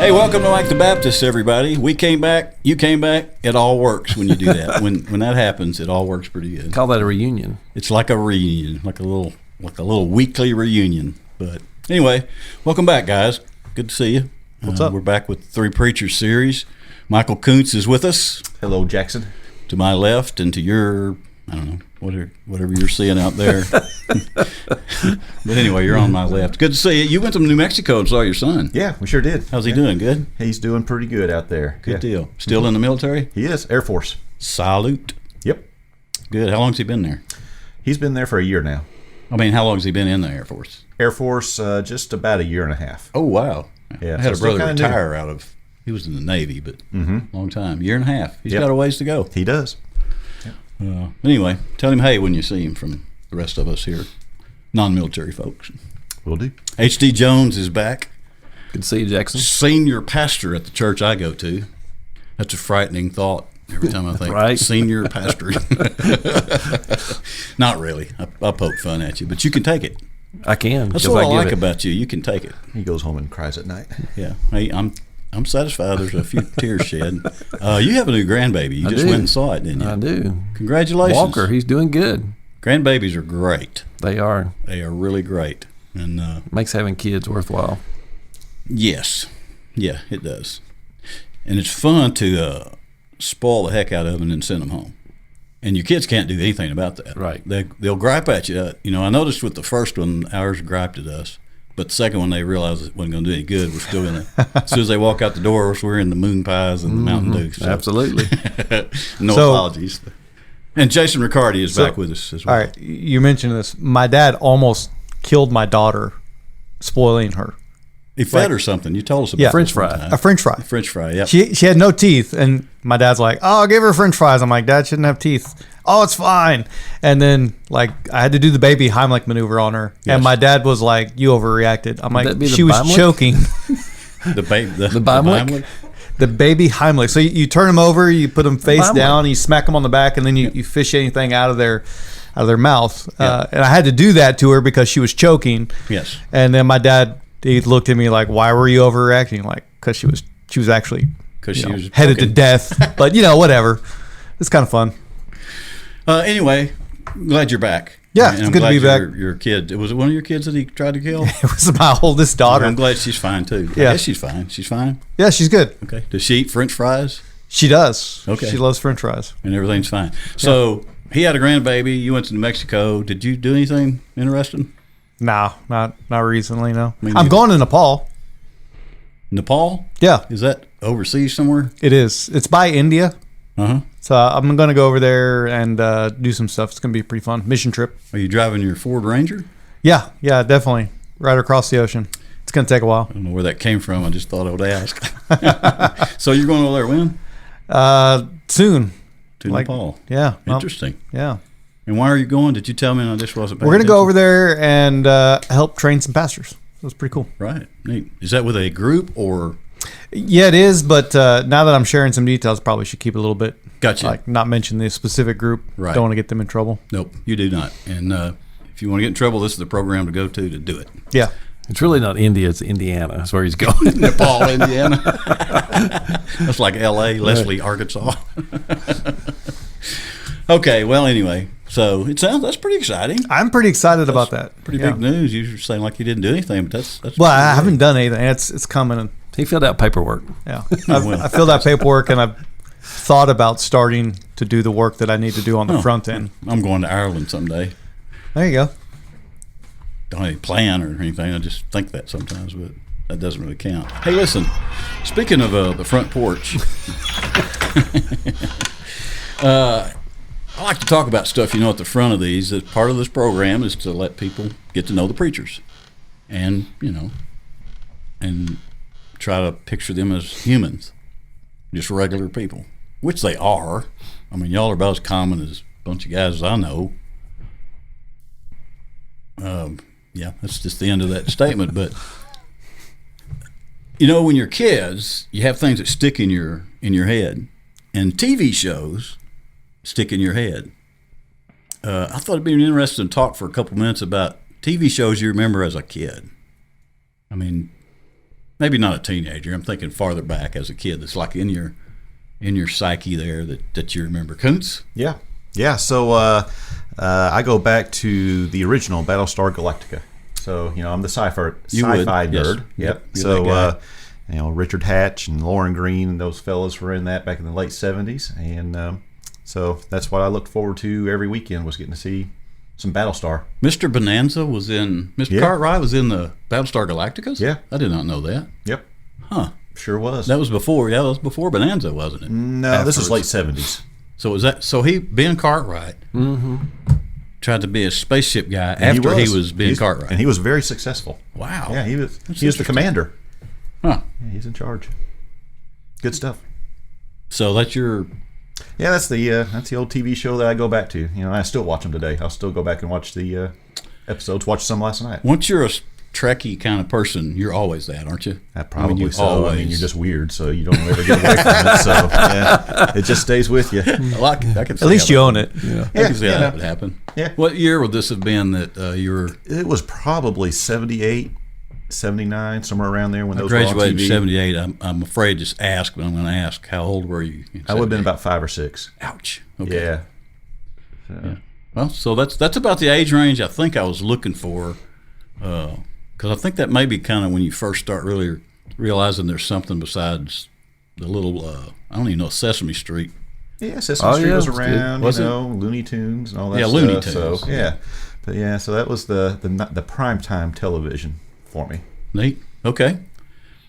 Hey, welcome to Like the Baptists, everybody. We came back, you came back. It all works when you do that. When that happens, it all works pretty good. Call that a reunion. It's like a reunion, like a little weekly reunion. But anyway, welcome back, guys. Good to see you. What's up? We're back with the Three Preachers series. Michael Kuntz is with us. Hello, Jackson. To my left and to your, I don't know, whatever you're seeing out there. But anyway, you're on my left. Good to see you. You went to New Mexico and saw your son. Yeah, we sure did. How's he doing? Good? He's doing pretty good out there. Good deal. Still in the military? He is. Air Force. Salute. Yep. Good. How long's he been there? He's been there for a year now. I mean, how long has he been in the Air Force? Air Force, just about a year and a half. Oh, wow. Yeah, I had so a brother still retire out of, he was in the Navy, but long time. Year and a half. He's Yep. got a ways to go. He does. Anyway, tell him hey when you see him from the rest of us here, non-military folks. Will do. H.D. Jones is back. Good to see you, Jackson. Senior pastor at the church I go to. That's a frightening thought every time I think Right. senior pastor. Not really. I poke fun at you, but you can take it. I can. That's because what I give like it. about you. You can take it. He goes home and cries at night. Yeah. Hey, I'm satisfied. There's a few tears shed. You have a new grandbaby. You I just do. went and saw it, didn't you? I do. Congratulations. Walker, he's doing good. Grandbabies are great. They are. They are really great. And Makes having kids worthwhile. yes. Yeah, it does. And it's fun to spoil the heck out of them and then send them home. And your kids can't do anything about that. Right. They'll gripe at you. You know, I noticed with the first one, ours griped at us. But the second one, they realized it wasn't going to do any good. We're still going to, as soon as they walk out the door, we're in the moon pies and the Mountain Dew. So. Absolutely. No So- apologies. And Jason Riccardi is back with us as well. All right, you mentioned this. My dad almost killed my daughter, spoiling her. He fed her something. You told us about Yeah. this French one fry. time. A French fry. French fry, yep. She had no teeth, and my dad's like, "Oh, I'll give her French fries." I'm like, "Dad shouldn't have teeth." "Oh, it's fine." And then like I had to do the baby Heimlich maneuver on her, Yes. and my dad was like, "You overreacted." I'm that like, be the "She was Heimlich? choking." The Heimlich? The baby Heimlich. So you turn them over, you put them face Heimlich. down, you smack them on the back, and then you fish anything out of their mouth. Yeah. And I had to do that to her because she was choking. Yes. And then my dad, he looked at me like, "Why were you overreacting?" Like, because she was actually 'Cause you she know, was headed to choking. death. But whatever. It's kind of fun. Anyway, glad you're back. Yeah, And it's I'm good to glad be back. Your kid. Was it one of your kids that he tried to kill? It was my oldest daughter. I'm glad she's fine too. I Yeah. guess she's fine. She's fine. Yeah, she's good. Okay. Does she eat French fries? She does. Okay. She loves French fries. And everything's fine. So he had a grandbaby. You went to New Mexico. Did you do anything interesting? No, not recently. No, Me I'm neither. going to Nepal. Nepal? Yeah, Is that overseas somewhere? it is. It's by India. Uh-huh. So I'm going to go over there and do some stuff. It's going to be pretty fun. Mission trip. Are you driving your Ford Ranger? Yeah, definitely. Right across the ocean. It's going to take a while. I don't know where that came from. I just thought I would ask. So you're going over there when? Soon. To Like- Nepal. Yeah. well, Interesting. yeah. And why are you going? Did you tell me? And I just wasn't paying We're going to go over attention? there and help train some pastors. It was pretty cool. Right. Neat. Is that with a group or? Yeah, it is. But now that I'm sharing some details, probably should keep it a little bit. Gotcha. Like not mention the specific group. Right. Don't want to get them in trouble. Nope, you do not. And if you want to get in trouble, this is the program to go to do it. Yeah. It's really not India. It's Indiana. That's where he's going. Nepal, Indiana. That's like L.A., Leslie, Arkansas. Okay, well, anyway, so that's pretty exciting. I'm pretty excited about that. Pretty Yeah. big news. You were saying like you didn't do anything, but that's Well, pretty I good. haven't done anything. It's coming. And, He filled out paperwork. yeah. Well. I filled out paperwork and I've thought about starting to do the work that I need to do on the Oh. front end. I'm going to Ireland someday. There you go. Don't have any plan or anything. I just think that sometimes, but that doesn't really count. Hey, listen, speaking of the front porch, I like to talk about stuff, at the front of these. That part of this program is to let people get to know the preachers and, and try to picture them as humans, just regular people, which they are. I mean, y'all are about as common as a bunch of guys as I know. Yeah, that's just the end of that statement. But when you're kids, you have things that stick in your head, and TV shows stick in your head. I thought it'd be an interesting talk for a couple minutes about TV shows you remember as a kid. I mean, maybe not a teenager. I'm thinking farther back as a kid. That's like in your psyche there that you remember. Koontz? Yeah. Yeah. So I go back to the original Battlestar Galactica. So, I'm the sci-fi You would, nerd. yes. Yep. Yep, you're So, that Richard Hatch and Lauren Green and those fellas were in that back in the late 70s. And so that's what I looked forward to every weekend, was getting to see some Battlestar. Mr. Bonanza was in, Mr. Yeah. Cartwright was in the Battlestar Galacticas? Yeah. I did not know that. Yep. Huh. Sure was. That was before Bonanza, wasn't it? No, this was late 70s. So Ben Cartwright tried to be a spaceship guy And after he was Ben Cartwright. And he was very successful. Wow. Yeah, he was the interesting. commander. Huh. Yeah, he's in charge. Good stuff. So that's your Yeah, that's the old TV show that I go back to. I still watch them today. I'll still go back and watch the episodes. Watched some last night. once you're a Trekkie kind of person, you're always that, aren't you? Probably you so. always. You're just weird, so you don't ever get away from it. So yeah, it just stays with you. I can At least you own it. I can see how that would happen. Yeah. What year would this have been that you were? It was probably 78, 79, somewhere around there when I those were on graduated in TV. '78. I'm afraid to ask, but I'm going to ask. How old were you? in I would have been 78? about 5 or 6. Ouch. Okay. Yeah. Well, so that's about the age range I think I was looking for, because I think that may be kind of when you first start really realizing there's something besides the little I don't even know, Sesame Street. Yeah, Sesame Oh, Street yeah, was it was good. around, Was it? Looney Tunes and all that Yeah, stuff. Looney So, Tunes. yeah. But yeah, so that was the primetime television for me. Neat. Okay.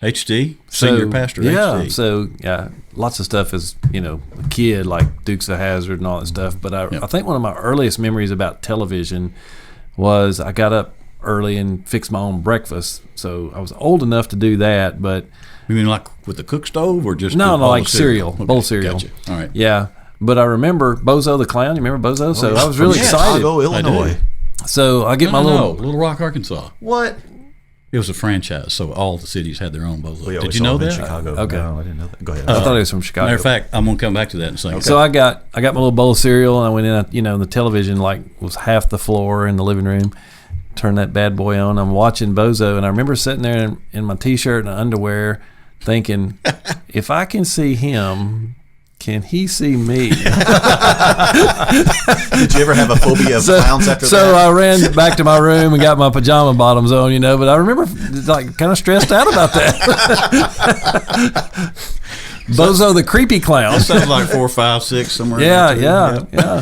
HD, senior pastor. Yeah, HD. so yeah, lots of stuff as a kid, like Dukes of Hazzard and all that stuff. But I think one of my earliest memories about television was I got up early and fixed my own breakfast. So I was old enough to do that, but You mean like with the cook stove or just no, a bowl like of cereal, Okay, bowl of cereal. Gotcha. All right. Yeah, but I remember Bozo the Clown. You remember Bozo? So I was really From excited. Chicago, Illinois. So I get my No, little. Little Rock, Arkansas. What? It was a franchise, so all the cities had their own bozo. We Did always you saw know them in that? Chicago. Okay. No, I didn't know that. Go ahead. I thought it was from Chicago. Matter of fact, I'm gonna come back to that in a second. So I got my little bowl of cereal and I went in. The television was half the floor in the living room. Turned that bad boy on. I'm watching Bozo, and I remember sitting there in my t-shirt and underwear, thinking, if I can see him, can he see me? Did you ever have a phobia of clowns after So that? I ran back to my room and got my pajama bottoms on, but I remember kind of stressed out about that. Bozo the creepy clown. sounds like 4, 5, 6 somewhere. in Yeah, there, too. yeah.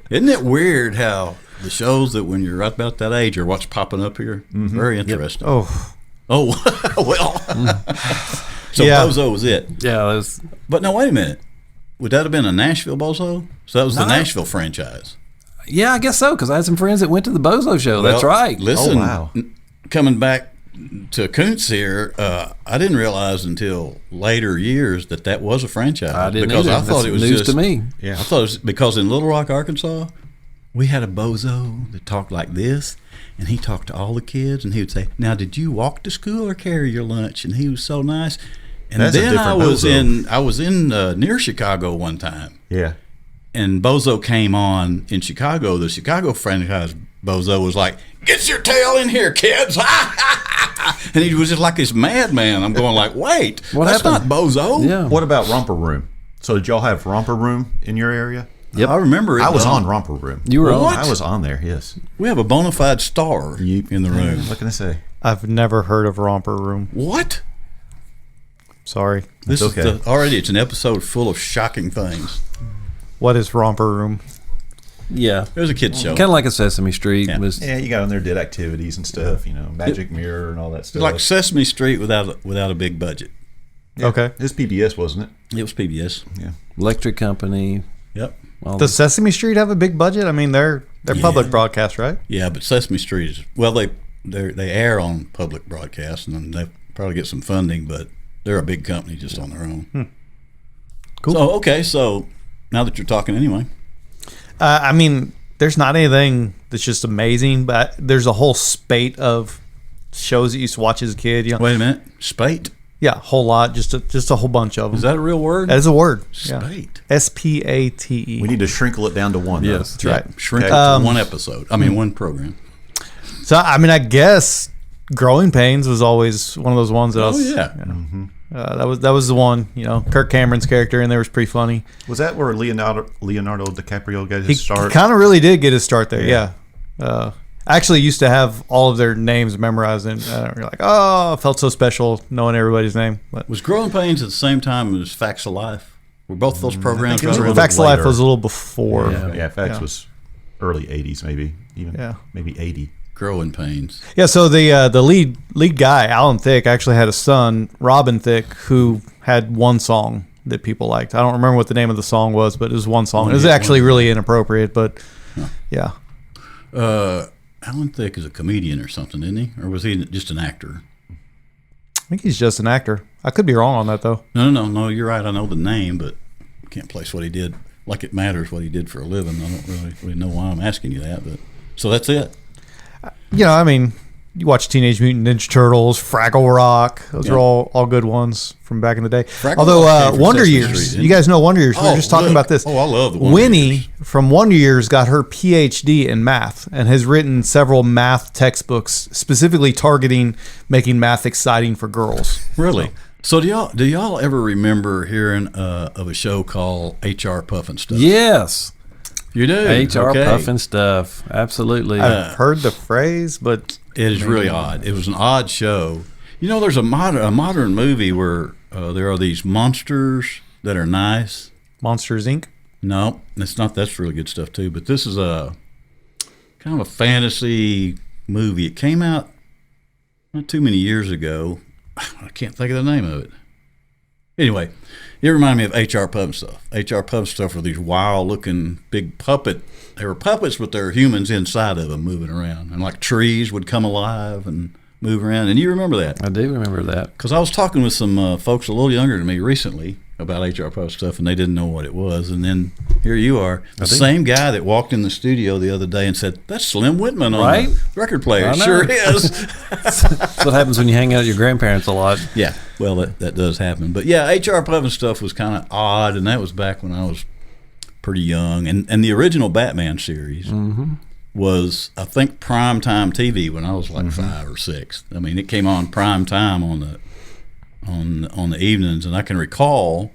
Isn't it weird how the shows that when you're right about that age are what's popping up here? Very interesting. Oh, Well. So Yeah. Bozo was it. Yeah, that was, But no, wait a minute. Would that have been a Nashville Bozo? So that was the No. Nashville franchise. yeah, I guess so, because I had some friends that went to the Bozo show. That's Well, right. Listen, Oh, wow. Coming back to Koontz here, I didn't realize until later years that was a franchise. I didn't because either. I thought That's it was news just, to me. Yeah. I thought it was because in Little Rock, Arkansas, we had a bozo that talked like this, and he talked to all the kids, and he would say, "Now, did you walk to school or carry your lunch?" And he was so nice. And That's a then I different bozo. was in near Chicago one time, Yeah. and Bozo came on in Chicago. The Chicago franchise Bozo was like, "Get your tail in here, kids!" And he was just like this madman. I'm going like, "Wait, What that's happened? not Bozo." Yeah. What about Romper Room? So did y'all have Romper Room in your area? Yep. I remember it. I was though. on Romper Room. You were on? What? I was on there, yes. We have a bona fide star in the room. What can I say? I've never heard of Romper Room. What? Sorry. This okay. is already. It's an episode full of shocking things. What is Romper Room? Yeah. It was a kids show. Kind of like a Sesame Street. Yeah. Was, Yeah, you got on there, did activities and stuff, Magic Mirror and all that stuff. It's like Sesame Street without a big budget. Yeah. Okay. It was PBS, wasn't it? It was PBS. Yeah. Electric Company. Yep. all Does Sesame Street have a big budget? I mean, they're public broadcast, right? Yeah, but Sesame Street is they air on public broadcast, and then they probably get some funding, but they're a big company just on their own. Cool. So okay, so now that you're talking anyway, I mean, there's not anything that's just amazing, but there's a whole spate of shows that you used to watch as a kid. wait a minute, spate, Yeah, a whole lot, just a whole bunch of them. is that a real word? That is a word. Yeah. Spate. SPATE. We need to shrinkle it down to one. though. Yes. That's right. Shrink it Okay. to one episode. I mean, one program. So, I mean, I guess Growing Pains was always one of those ones that I Oh was. yeah. That was the one. Kirk Cameron's character in there was pretty funny. Was that where Leonardo DiCaprio got He his start? kind of really did get his start there. Yeah. I actually used to have all of their names memorized, and you're like, oh, I felt so special knowing everybody's name. But Was Growing Pains at the same time as Facts of Life? Were both those programs? it was a right little around- Facts of Life later. was a little before. Yeah, Facts Yeah. was early 80s, maybe. Maybe 80. Growing Pains. Yeah, so the lead guy, Alan Thicke, actually had a son, Robin Thicke, who had one song that people liked. I don't remember what the name of the song was, but it was one song. It was actually really inappropriate, but yeah. Alan Thicke is a comedian or something, isn't he? Or was he just an actor? I think he's just an actor. I could be wrong on that, though. No. You're right. I know the name, but I can't place what he did. Like it matters what he did for a living. I don't really know why I'm asking you that. But so that's it. I mean, you watch Teenage Mutant Ninja Turtles, Fraggle Rock. Those are all good ones from back in the day. Fraggle Although Rock came from Wonder Sesame Years, Street, you guys know Wonder Years. We were Oh, just talking look. about this. Oh, I love the Wonder Winnie Years. from Wonder Years got her PhD in math and has written several math textbooks specifically targeting making math exciting for girls. Really? So do y'all ever remember hearing of a show called HR Puffin Stuff? Yes. You do? HR Okay. Puffin Stuff. Absolutely. I've heard the phrase, but It is really odd. It was an odd show. There's a modern movie where there are these monsters that are nice. Monsters Inc. No, that's not. That's really good stuff too. But this is a kind of a fantasy movie. It came out not too many years ago. I can't think of the name of it. Anyway, it reminded me of HR Puffin Stuff. HR Puffin Stuff were these wild-looking big puppet. They were puppets, but there were humans inside of them moving around, and like trees would come alive and move around. And you remember that? I do remember that. Because I was talking with some folks a little younger than me recently about HR Puff Stuff, and they didn't know what it was. And then here you are, the same guy that walked in the studio the other day and said, "That's Slim Whitman on Right? the record player." I know. Sure is. That's what happens when you hang out with your grandparents a lot. Yeah, well, that does happen. But yeah, HR Puffin Stuff was kind of odd, and that was back when I was pretty young. And the original Batman series was, I think, primetime TV when I was like 5 or 6. I mean, it came on prime time on the evenings, and I can recall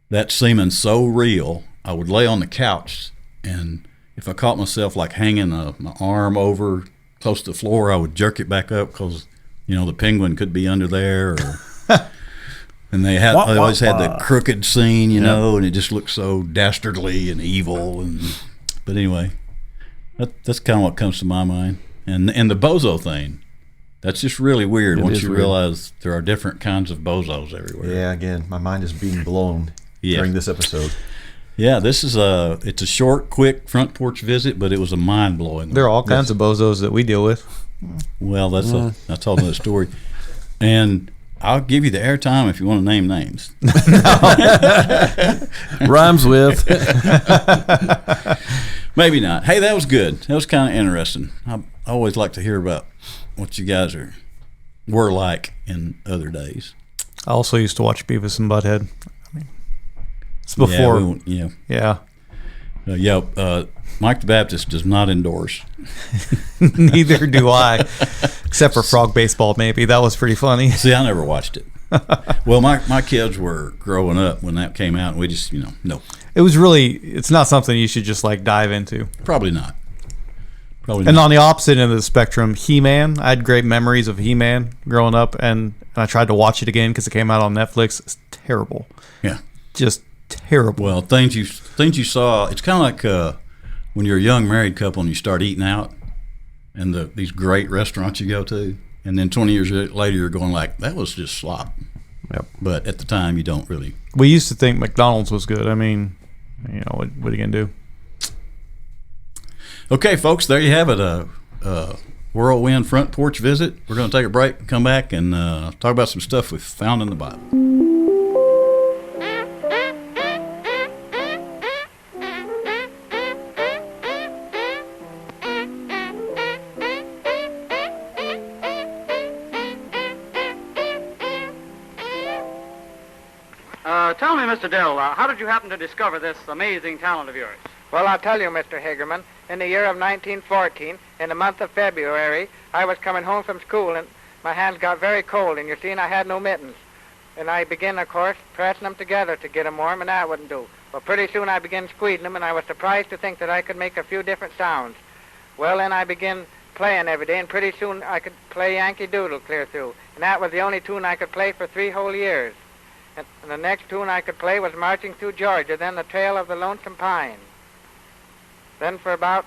that seeming so real. I would lay on the couch, and if I caught myself like hanging my arm over close to the floor, I would jerk it back up because the penguin could be under there. And they always had the crooked scene, and it just looked so dastardly and evil. But anyway, that's kind of what comes to my mind. And the bozo thing. That's just really weird It once is you weird. realize there are different kinds of bozos everywhere. Yeah, again, my mind is being blown during this episode. Yeah, it's a short, quick front porch visit, but it was a mind-blowing one. there are all kinds of bozos that we deal with. Well, that's all another story. And I'll give you the airtime if you want to name names. Rhymes with. Maybe not. Hey, that was good. That was kind of interesting. I always like to hear about what you guys were like in other days. I also used to watch Beavis and Butthead. I mean, it's before. Yeah. Mike the Baptist does not endorse. Neither do I, except for Frog Baseball. Maybe that was pretty funny. See, I never watched it. Well, my kids were growing up when that came out, and we just, no, It was really. It's not something you should just like dive into. probably not. Probably And not. on the opposite end of the spectrum, He-Man. I had great memories of He-Man growing up, and I tried to watch it again because it came out on Netflix. It's terrible, Yeah. just terrible. Well, things you saw. It's kind of like when you're a young married couple and you start eating out, and these great restaurants you go to, and then 20 years later you're going like, that was just slop. Yep. But at the time you don't really. We used to think McDonald's was good. I mean, what are you gonna do? Okay, folks, there you have it. A whirlwind front porch visit. We're going to take a break, come back, and talk about some stuff we found in the Bible. Tell me, Mr. Dill, how did you happen to discover this amazing talent of yours? Well, I'll tell you, Mr. Hagerman, in the year of 1914, in the month of February, I was coming home from school, and my hands got very cold, and you see, I had no mittens. And I began, of course, pressing them together to get them warm, and that wouldn't do. Well, pretty soon I began squeezing them, and I was surprised to think that I could make a few different sounds. Well, then I began playing every day, and pretty soon I could play Yankee Doodle clear through. And that was the only tune I could play for 3 whole years. And the next tune I could play was Marching Through Georgia, then The Trail of the Lonesome Pine. Then for about,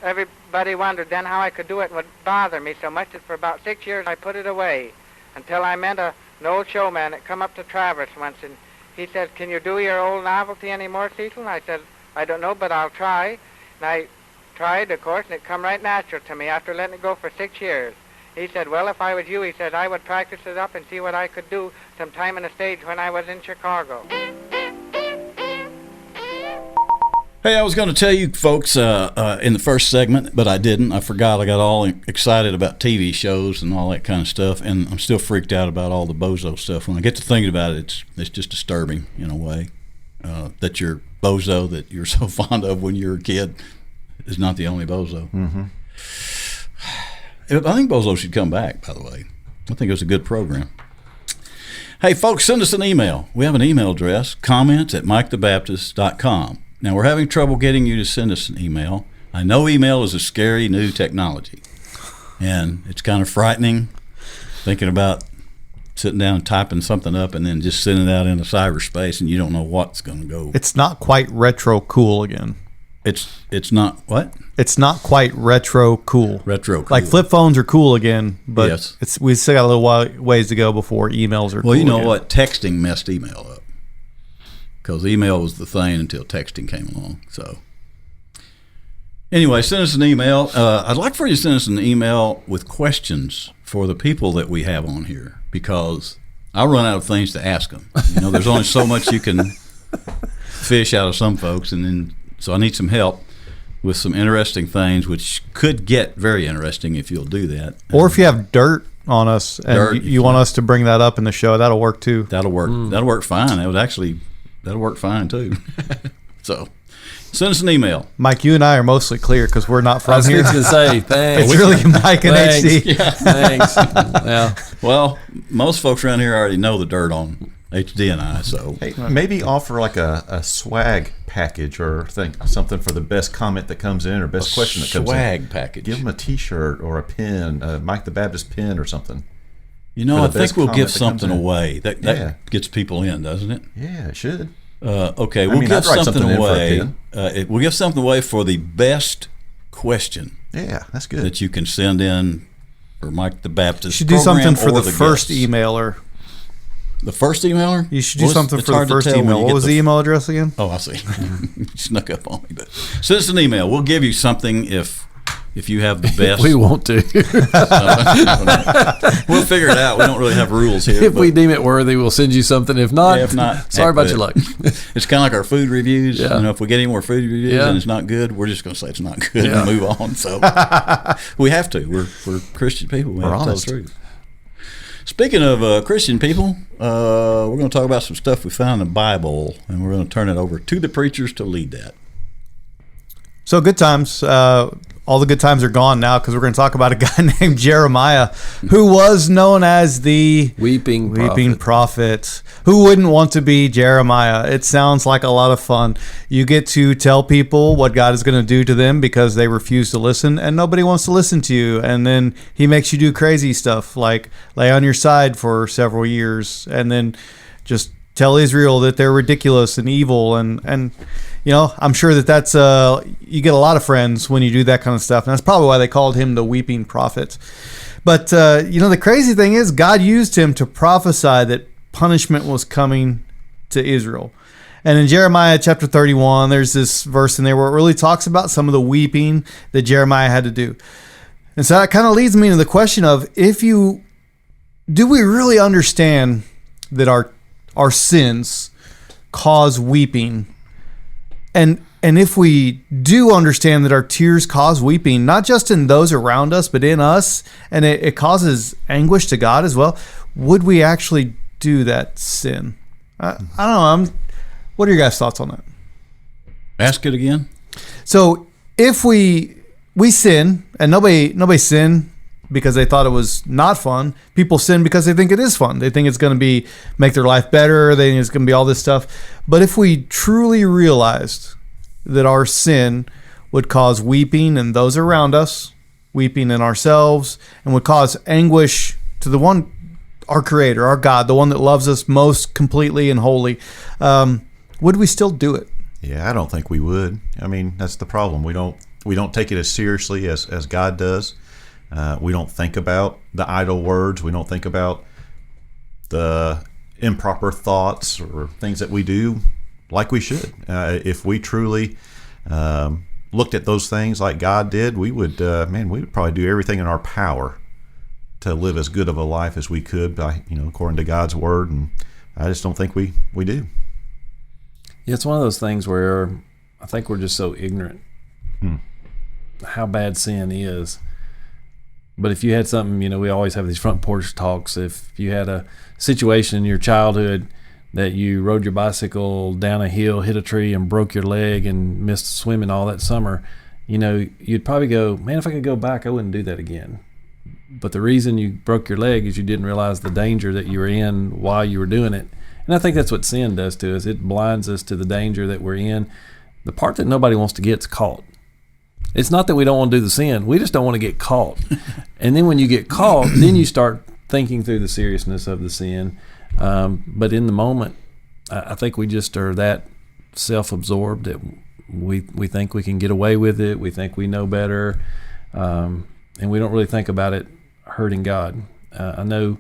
everybody wondered then how I could do it and would bother me so much that for about 6 years I put it away until I met an old showman that come up to Traverse once, and he said, "Can you do your old novelty anymore, Cecil?" And I said, "I don't know, but I'll try." And I tried, of course, and it come right natural to me after letting it go for 6 years. He said, "Well, if I was you," he said, "I would practice it up and see what I could do sometime in the stage when I was in Chicago." Hey, I was going to tell you folks in the first segment, but I didn't. I forgot. I got all excited about TV shows and all that kind of stuff, and I'm still freaked out about all the bozo stuff. When I get to thinking about it, it's just disturbing in a way that your bozo that you're so fond of when you were a kid is not the only bozo. Mm-hmm. I think bozo should come back, by the way. I think it was a good program. Hey, folks, send us an email. We have an email address, comments@mikethebaptist.com. Now, we're having trouble getting you to send us an email. I know email is a scary new technology, and it's kind of frightening thinking about sitting down and typing something up and then just sending it out into cyberspace, and you don't know what's going to go. It's not quite retro cool again. It's not what? It's not quite retro cool. Retro cool. Like flip phones are cool again, but Yes. we still got a little ways to go before emails are cool. Well, you know again. what? Texting messed email up because email was the thing until texting came along. So anyway, send us an email. I'd like for you to send us an email with questions for the people that we have on here because I'll run out of things to ask them. You know, there's only so much you can fish out of some folks, and then so I need some help with some interesting things, which could get very interesting if you'll do that. Or if you have dirt on us and Dirt, you want us to bring that up in the show, that'll work too. That'll work. That'll work fine. That'll work fine too. So, send us an email. Mike, you and I are mostly clear because we're not I from was here. going to say, thanks. It's really Mike and Thanks. HD. Thanks. Yeah. Well, most folks around here already know the dirt on HD and I. So, Hey, maybe offer like a swag package or something for the best comment that comes in or best question that comes in. swag package. Give them a T-shirt or a pin, a Mike the Baptist pin or something. You know, for I the think best we'll comment give that comes something in. away. That Yeah. gets people in, doesn't it? Yeah, it should. Okay, I we'll mean, give I'd write something something in for a away. pin. We'll give something away for the best question Yeah, that's good. that you can send in for Mike the Baptist. You should do program something for or the first guests. emailer. The first emailer? You should do Well, something it's for the hard to first tell when email. you What get was the email address again? Oh, I see. Snuck up on me, but send us an email. We'll give you something if you have the best. We want to. We'll figure it out. We don't really have rules here. If but we deem it worthy, we'll send you something. If not, Yeah, if not, sorry heck about with your luck. it's kind of like our food reviews. Yeah. You know, if we get any more food reviews Yeah. and it's not good, we're just going to say it's not good Yeah. and move on. So we have to. We're Christian people. We We're have to tell honest. the truth. Speaking of Christian people, we're going to talk about some stuff we found in the Bible, and we're going to turn it over to the preachers to lead that. So good times. All the good times are gone now because we're going to talk about a guy named Jeremiah who was known as the Weeping prophet. Who wouldn't want to be Jeremiah? It sounds like a lot of fun. You get to tell people what God is going to do to them because they refuse to listen, and nobody wants to listen to you. And then he makes you do crazy stuff like lay on your side for several years and then just tell Israel that they're ridiculous and evil. And you know, I'm sure that's you get a lot of friends when you do that kind of stuff. And that's probably why they called him the weeping prophet. But, you know, the crazy thing is God used him to prophesy that punishment was coming to Israel. And in Jeremiah chapter 31, there's this verse in there where it really talks about some of the weeping that Jeremiah had to do. And so that kind of leads me to the question of do we really understand that our sins cause weeping? And if we do understand that our tears cause weeping, not just in those around us, but in us, and it causes anguish to God as well, would we actually do that sin? I don't know. What are your guys' thoughts on that? Ask it again. So if we sin, and nobody sinned because they thought it was not fun. People sin because they think it is fun. They think it's going to make their life better. They think it's going to be all this stuff. But if we truly realized that our sin would cause weeping in those around us, weeping in ourselves, and would cause anguish to the one, our Creator, our God, the one that loves us most completely and wholly, would we still do it? Yeah, I don't think we would. I mean, that's the problem. We don't take it as seriously as God does. We don't think about the idle words. We don't think about the improper thoughts or things that we do like we should. If we truly looked at those things like God did, we would probably do everything in our power to live as good of a life as we could by, according to God's word. And I just don't think we do. Yeah, it's one of those things where I think we're just so ignorant how bad sin is. But if you had something, we always have these front porch talks. If you had a situation in your childhood that you rode your bicycle down a hill, hit a tree, and broke your leg and missed swimming all that summer, you'd probably go, man, if I could go back, I wouldn't do that again. But the reason you broke your leg is you didn't realize the danger that you were in while you were doing it. And I think that's what sin does to us. It blinds us to the danger that we're in. The part that nobody wants to get is caught. It's not that we don't want to do the sin. We just don't want to get caught. And then when you get caught, then you start thinking through the seriousness of the sin. But in the moment, I think we just are that self-absorbed that we think we can get away with it. We think we know better. And we don't really think about it hurting God. I know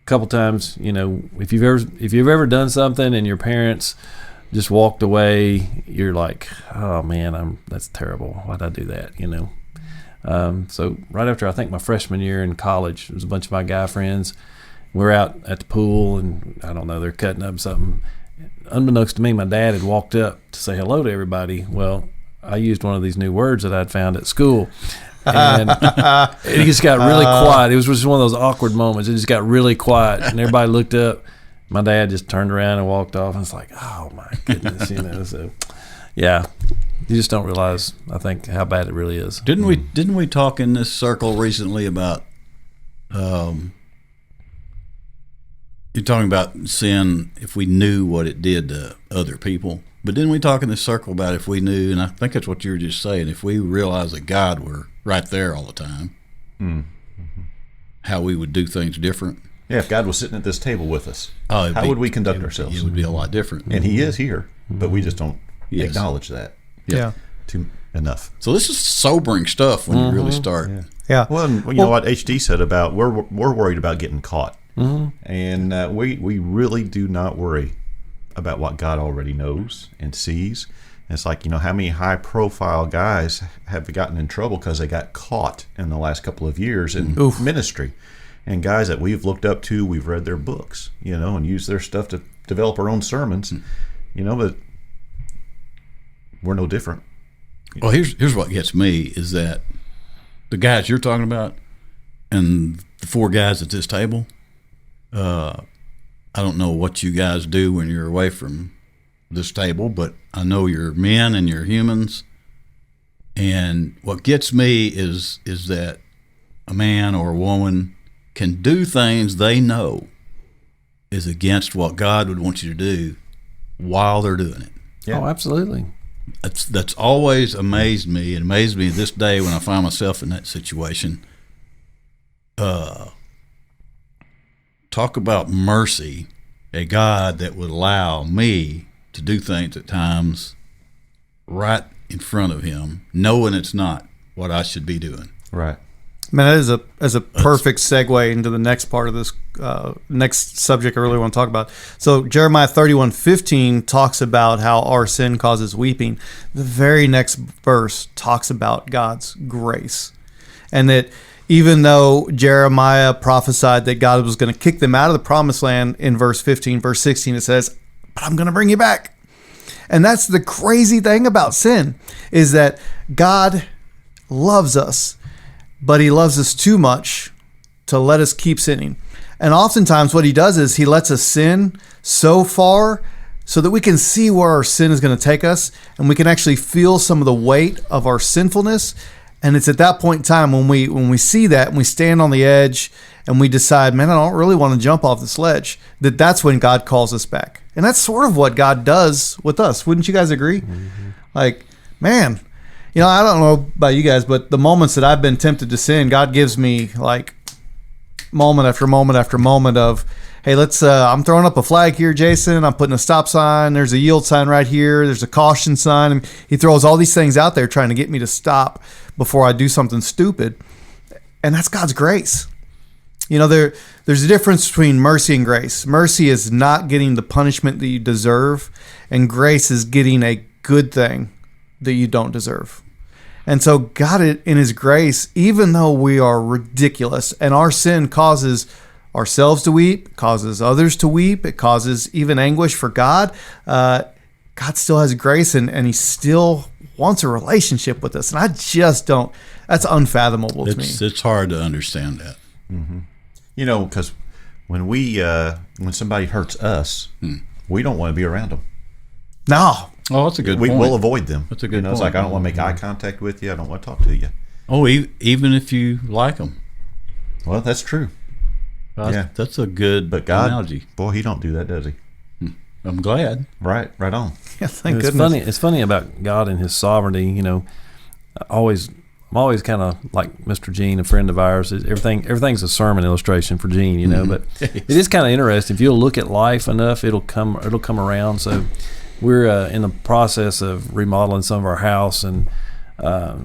a couple times, if you've ever done something and your parents just walked away, you're like, oh man, that's terrible. Why'd I do that? So right after I think my freshman year in college, there was a bunch of my guy friends. We're out at the pool, and I don't know, they're cutting up something. Unbeknownst to me, my dad had walked up to say hello to everybody. Well, I used one of these new words that I'd found at school. And it just got really quiet. It was just one of those awkward moments. It just got really quiet, and everybody looked up. My dad just turned around and walked off, and it's like, oh my goodness, So, yeah, you just don't realize, I think, how bad it really is. Didn't we talk in this circle recently about you're talking about sin if we knew what it did to other people? But didn't we talk in this circle about if we knew, and I think that's what you were just saying, if we realized that God were right there all the time, how we would do things different? Yeah, if God was sitting at this table with us, how would we conduct ourselves? It would be a lot different. And He is here, but we just don't acknowledge that enough. So this is sobering stuff when you really start. Yeah. Well, and you know what HD said about we're worried about getting caught, and we really do not worry about what God already knows and sees. And it's like, how many high-profile guys have gotten in trouble because they got caught in the last couple of years in ministry, and guys that we've looked up to, we've read their books, and used their stuff to develop our own sermons, but we're no different. Well, here's what gets me is that the guys you're talking about and the four guys at this table, I don't know what you guys do when you're away from this table, but I know you're men and you're humans. And what gets me is that a man or a woman can do things they know is against what God would want you to do while they're doing it. Yeah. Oh, absolutely. That's always amazed me, and amazed me this day when I find myself in that situation. Talk about mercy, a God that would allow me to do things at times right in front of Him, knowing it's not what I should be doing. Right. Man, that is a perfect segue into the next part of this next subject I really want to talk about. So Jeremiah 31:15 talks about how our sin causes weeping. The very next verse talks about God's grace, and that even though Jeremiah prophesied that God was going to kick them out of the promised land in verse 15, verse 16, it says, but I'm going to bring you back. And that's the crazy thing about sin, is that God loves us, but He loves us too much to let us keep sinning. And oftentimes what He does is He lets us sin so far so that we can see where our sin is going to take us, and we can actually feel some of the weight of our sinfulness. And it's at that point in time when we see that and we stand on the edge and we decide, man, I don't really want to jump off this ledge, that's when God calls us back. And that's sort of what God does with us. Wouldn't you guys agree? Mm-hmm. Like, man, I don't know about you guys, but the moments that I've been tempted to sin, God gives me like moment after moment after moment of, hey, I'm throwing up a flag here, Jason. I'm putting a stop sign. There's a yield sign right here. There's a caution sign. And he throws all these things out there trying to get me to stop before I do something stupid. And that's God's grace. There's a difference between mercy and grace. Mercy is not getting the punishment that you deserve, and grace is getting a good thing that you don't deserve. And so God, in his grace, even though we are ridiculous and our sin causes ourselves to weep, causes others to weep, it causes even anguish for God, God still has grace, and he still wants a relationship with us. And I just don't, that's unfathomable to me. It's hard to understand that. Mm-hmm. Because when somebody hurts us, we don't want to be around them. No. Oh, that's a good point. We'll avoid them. That's a good point. It's like, I don't want to make eye contact with you. I don't want to talk to you. Oh, even if you like them. Well, that's true. That's a good analogy. Boy, he don't do that, does he? I'm glad. Right on. Yeah, thank goodness. It's funny about God and his sovereignty. I'm always kind of like Mr. Gene, a friend of ours. Everything's a sermon illustration for Gene, But it is kind of interesting. If you'll look at life enough, it'll come around. So we're in the process of remodeling some of our house, and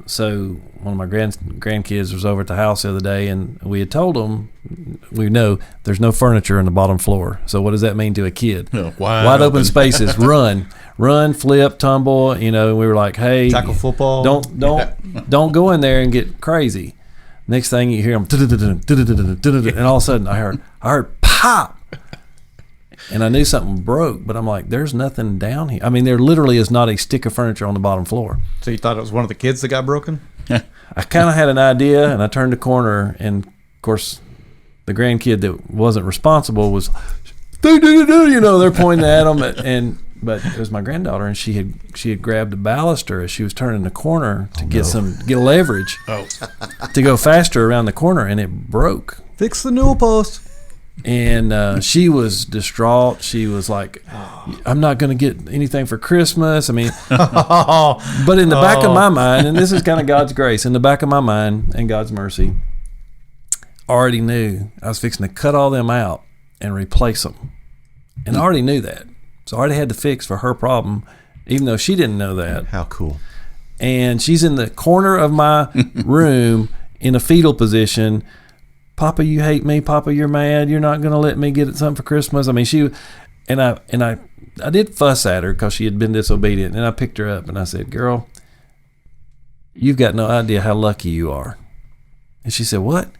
so one of my grandkids was over at the house the other day, and we had told them, we know there's no furniture on the bottom floor. So what does that mean to a kid? Wide open spaces. Run, flip, tumble. And we were like, hey, tackle football. Don't go in there and get crazy. Next thing you hear them, and all of a sudden I heard pop. And I knew something broke, but I'm like, there's nothing down here. I mean, there literally is not a stick of furniture on the bottom floor. So you thought it was one of the kids that got broken? I kind of had an idea, and I turned the corner, and of course, the grandkid that wasn't responsible was, they're pointing at them, but it was my granddaughter, and she had grabbed a baluster as she was turning the corner to get leverage to go faster around the corner, and it broke. Fix the newel post. And she was distraught. She was like, I'm not going to get anything for Christmas. I mean, but in the back of my mind, and this is kind of God's grace, in the back of my mind and God's mercy, I already knew I was fixing to cut all them out and replace them. And I already knew that. So I already had to fix for her problem, even though she didn't know that. How cool. And she's in the corner of my room in a fetal position. Papa, you hate me. Papa, you're mad. You're not going to let me get something for Christmas. I mean, I did fuss at her because she had been disobedient. And I picked her up and I said, girl, you've got no idea how lucky you are. And she said, what?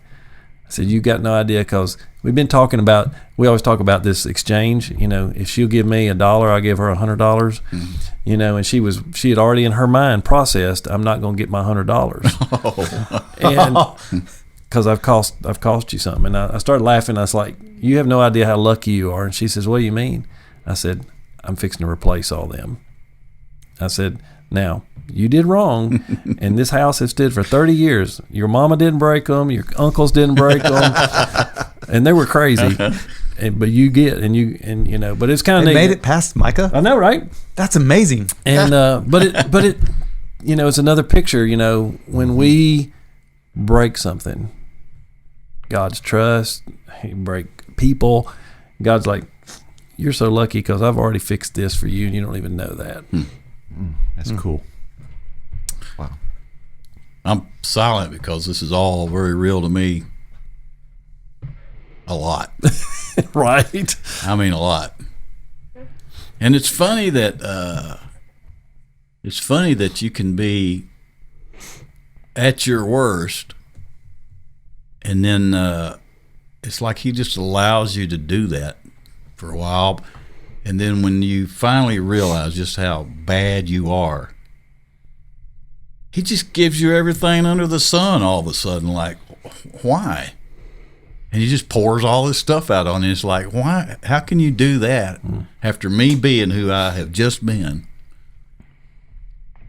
I said, you've got no idea, because we always talk about this exchange. If she'll give me $1, I'll give her $100. Mm-hmm. And she had already in her mind processed, I'm not going to get my $100. And because I've cost you something. And I started laughing. I was like, you have no idea how lucky you are. And she says, what do you mean? I said, I'm fixing to replace all them. I said, now, you did wrong, and this house has stood for 30 years. Your mama didn't break them. Your uncles didn't break them. And they were crazy. But you get, but it's kind of neat. Made it past Micah? I know, right? That's amazing. And, but it, it's another picture, when we break something, God's trust, he break people. God's like, you're so lucky because I've already fixed this for you and you don't even know that. That's cool. Wow. I'm silent because this is all very real to me. A lot. Right. I mean, a lot. And it's funny that you can be at your worst, and then it's like he just allows you to do that for a while, and then when you finally realize just how bad you are, he just gives you everything under the sun all of a sudden. Like, why? And he just pours all this stuff out on you. It's like, why? How can you do that after me being who I have just been?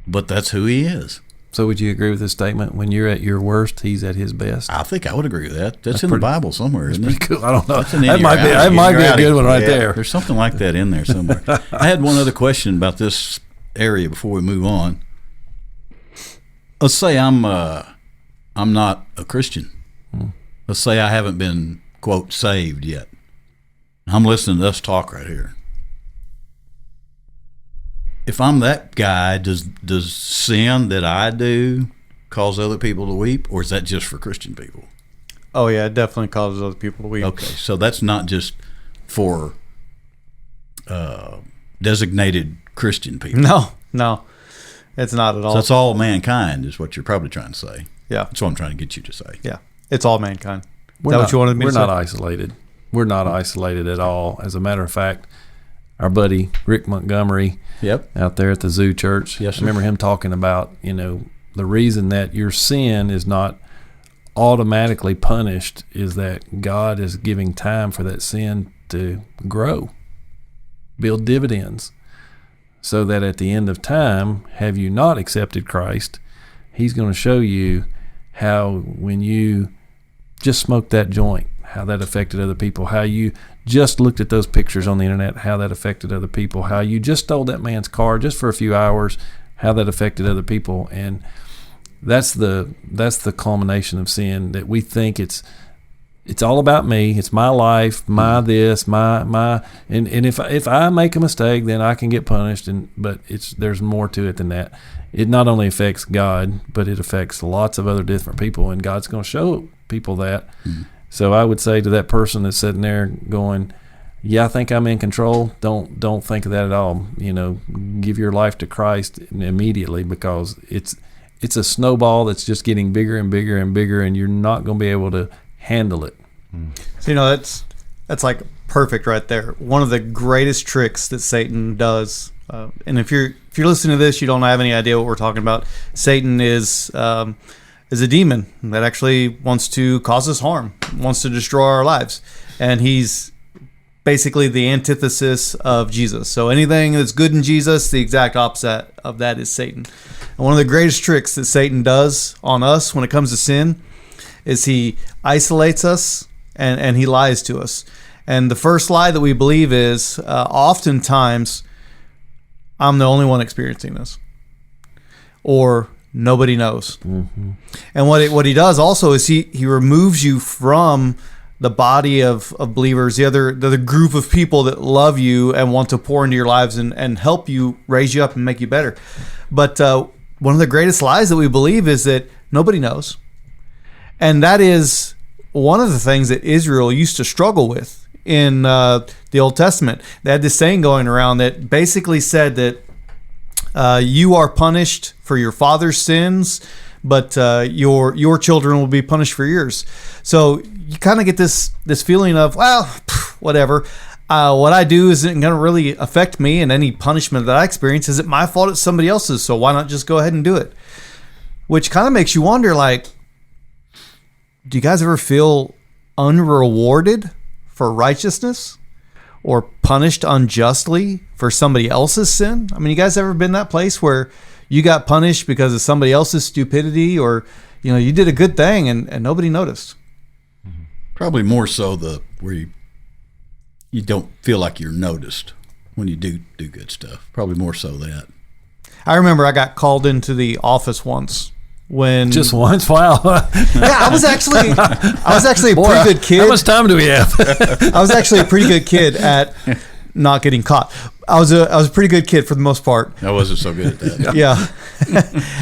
But that's who he is. So would you agree with this statement? When you're at your worst, he's at his best. I think I would agree with that. That's in the Bible somewhere, isn't it? Cool. I don't know. That's an That might be. That might be a good one right there. There's something like that in there somewhere. I had one other question about this area before we move on. Let's say I'm not a Christian. Let's say I haven't been, quote, saved yet. I'm listening to us talk right here. If I'm that guy, does sin that I do cause other people to weep, or is that just for Christian people? Oh yeah, it definitely causes other people to weep. Okay, so that's not just for designated Christian people. No, it's not at all. So that's all mankind, is what you're probably trying to say. Yeah, That's what I'm trying to get you to say. yeah, it's all mankind. We're Is that not, what you wanted me to say? We're not isolated. We're not isolated at all. As a matter of fact, our buddy Rick Montgomery Yep. out there at the Zoo Church, Yes, sir. I remember him talking about, the reason that your sin is not automatically punished is that God is giving time for that sin to grow, build dividends, so that at the end of time, have you not accepted Christ, he's going to show you how when you just smoked that joint, how that affected other people, how you just looked at those pictures on the internet, how that affected other people, how you just stole that man's car just for a few hours, how that affected other people. And that's the culmination of sin, that we think it's all about me, it's my life, my this, my and if I make a mistake, then I can get punished, but there's more to it than that. It not only affects God, but it affects lots of other different people, and God's going to show people that. So I would say to that person that's sitting there going, yeah, I think I'm in control, don't think of that at all. Give your life to Christ immediately, because it's a snowball that's just getting bigger and bigger and bigger, and you're not going to be able to handle it. So, that's like perfect right there. One of the greatest tricks that Satan does, and if you're listening to this, you don't have any idea what we're talking about. Satan is a demon that actually wants to cause us harm, wants to destroy our lives, and he's basically the antithesis of Jesus. So anything that's good in Jesus, the exact opposite of that is Satan. And one of the greatest tricks that Satan does on us when it comes to sin is he isolates us and he lies to us. And the first lie that we believe is oftentimes, I'm the only one experiencing this, or nobody knows. Mm-hmm. And what he does also is he removes you from the body of believers, the other group of people that love you and want to pour into your lives and help you, raise you up and make you better. But one of the greatest lies that we believe is that nobody knows. And that is one of the things that Israel used to struggle with in the Old Testament. They had this saying going around that basically said that you are punished for your father's sins, but your children will be punished for yours. So you kind of get this feeling of, well, whatever. What I do isn't going to really affect me, and any punishment that I experience isn't my fault, it's somebody else's, so why not just go ahead and do it? Which kind of makes you wonder, like, do you guys ever feel unrewarded for righteousness or punished unjustly for somebody else's sin? I mean, you guys ever been in that place where you got punished because of somebody else's stupidity, or you did a good thing and nobody noticed? Probably more so where you don't feel like you're noticed when you do good stuff. Probably more so that. I remember I got called into the office once. When just once? Wow. Yeah, I was actually a Boy, pretty good kid. How much time do we have? I was actually a pretty good kid at not getting caught. I was a pretty good kid for the most part. I wasn't so good at that. Yeah.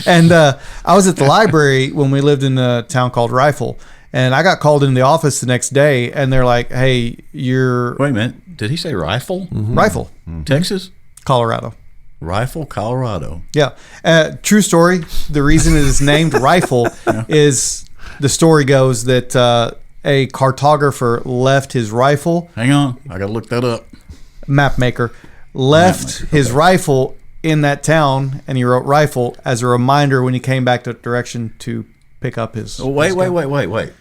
And I was at the library when we lived in a town called Rifle, and I got called into the office the next day, and they're like, "Hey, you're..." Wait a minute. Did he say Rifle? Mm-hmm. Rifle. Mm-hmm. Texas? Colorado. Rifle, Colorado. Yeah. True story. The reason it is named Rifle is, the story goes that a cartographer left his rifle. Hang on. I got to look that up. Map maker left his rifle in that town, and he wrote Rifle as a reminder when he came back to direction to pick up his. Oh, wait.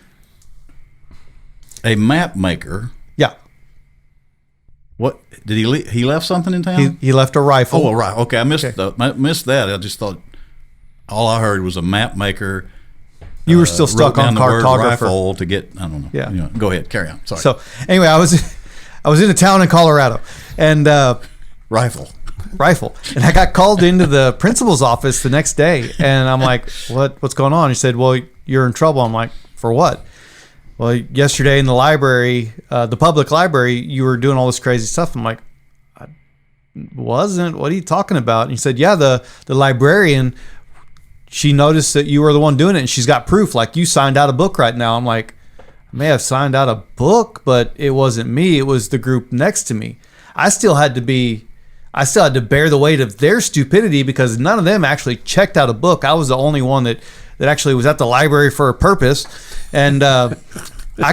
a map maker. Yeah. What did he leave? He left something in town. He left a rifle. Oh, right. Okay, I missed that. I just thought all I heard was a map maker. You were still stuck wrote on down the word cartographer. rifle to get. I don't know. Yeah. You know, go ahead. Carry on. Sorry. So anyway, I was in a town in Colorado, and rifle. and I got called into the principal's office the next day, and I'm like, what's going on? He said, well, you're in trouble. I'm like, for what? Well, yesterday in the library, the public library, you were doing all this crazy stuff. I'm like, I wasn't. What are you talking about? And he said, yeah, the librarian, she noticed that you were the one doing it, and she's got proof. Like, you signed out a book right now. I'm like, I may have signed out a book, but it wasn't me. It was the group next to me. I still had to bear the weight of their stupidity because none of them actually checked out a book. I was the only one that actually was at the library for a purpose. And I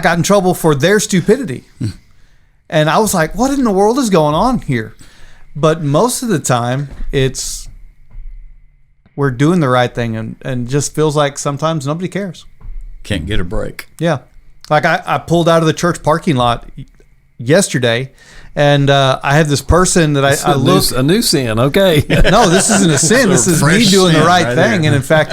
got in trouble for their stupidity. And I was like, what in the world is going on here? But most of the time, we're doing the right thing and just feels like sometimes nobody cares. Can't get a break. Yeah. Like I pulled out of the church parking lot yesterday, and I had this person that I looked. A new sin, okay. No, this isn't a sin. This is me doing the right thing. And in fact,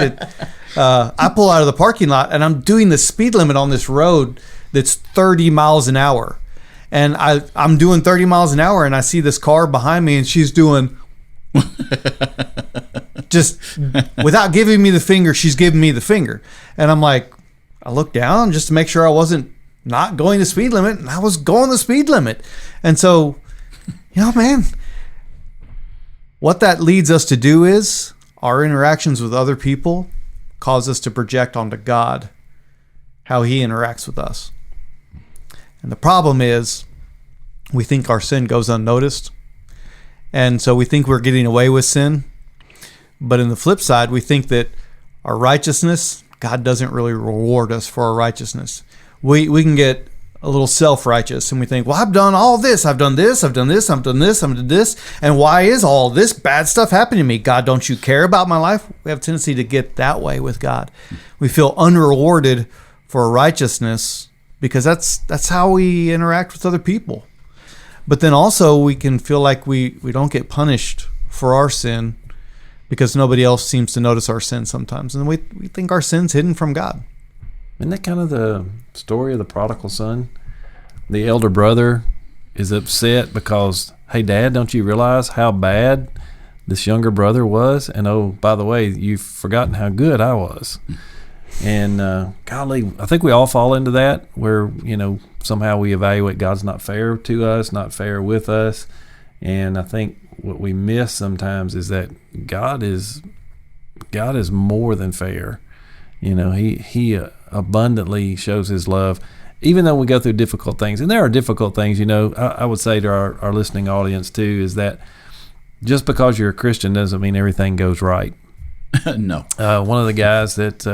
I pull out of the parking lot, and I'm doing the speed limit on this road that's 30 miles an hour. And I'm doing 30 miles an hour, and I see this car behind me, and she's doing just without giving me the finger, she's giving me the finger. And I'm like, I looked down just to make sure I wasn't not going the speed limit, and I was going the speed limit. And so, man, what that leads us to do is our interactions with other people cause us to project onto God how he interacts with us. And the problem is we think our sin goes unnoticed. And so we think we're getting away with sin. But in the flip side, we think that our righteousness, God doesn't really reward us for our righteousness. We can get a little self-righteous and we think, well, I've done all this. I've done this. I've done this. I've done this. I've done this. And why is all this bad stuff happening to me? God, don't you care about my life? We have a tendency to get that way with God. We feel unrewarded for righteousness because that's how we interact with other people. But then also we can feel like we don't get punished for our sin because nobody else seems to notice our sin sometimes. And we think our sin's hidden from God. Isn't that kind of the story of the prodigal son? The elder brother is upset because, hey, Dad, don't you realize how bad this younger brother was? And, oh, by the way, you've forgotten how good I was. And, golly, I think we all fall into that where, somehow we evaluate God's not fair to us, not fair with us. And I think what we miss sometimes is that God is more than fair. He abundantly shows his love, even though we go through difficult things. And there are difficult things, I would say to our listening audience too, is that just because you're a Christian doesn't mean everything goes right. No. One of the guys that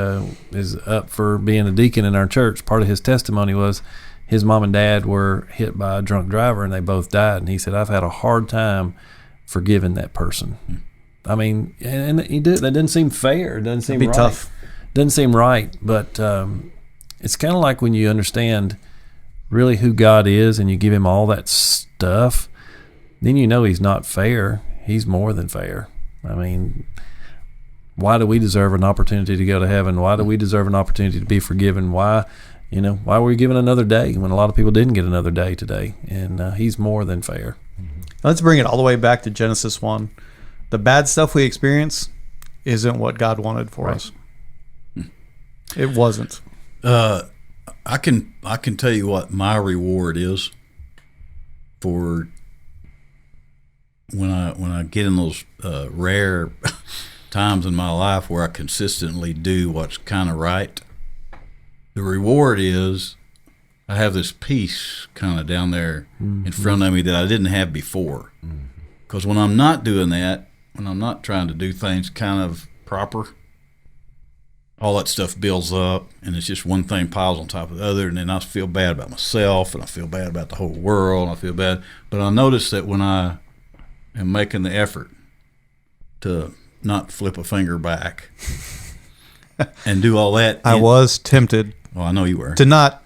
is up for being a deacon in our church, part of his testimony was his mom and dad were hit by a drunk driver and they both died. And he said, I've had a hard time forgiving that person. I mean, and that didn't seem fair. It doesn't seem right. Tough. Doesn't seem right, but it's kind of like when you understand really who God is and you give him all that stuff, then he's not fair. He's more than fair. I mean, why do we deserve an opportunity to go to heaven? Why do we deserve an opportunity to be forgiven? Why were we given another day when a lot of people didn't get another day today? And he's more than fair. Let's bring it all the way back to Genesis 1. The bad stuff we experience isn't what God wanted for us. It wasn't. I can tell you what my reward is for when I get in those rare times in my life where I consistently do what's kind of right. The reward is I have this peace kind of down there in front of me that I didn't have before. Because when I'm not doing that, when I'm not trying to do things kind of proper, all that stuff builds up, and it's just one thing piles on top of the other, and then I feel bad about myself, and I feel bad about the whole world, and I feel bad. But I notice that when I am making the effort to not flip a finger back and do all that. I was tempted. Oh, I know you were. To not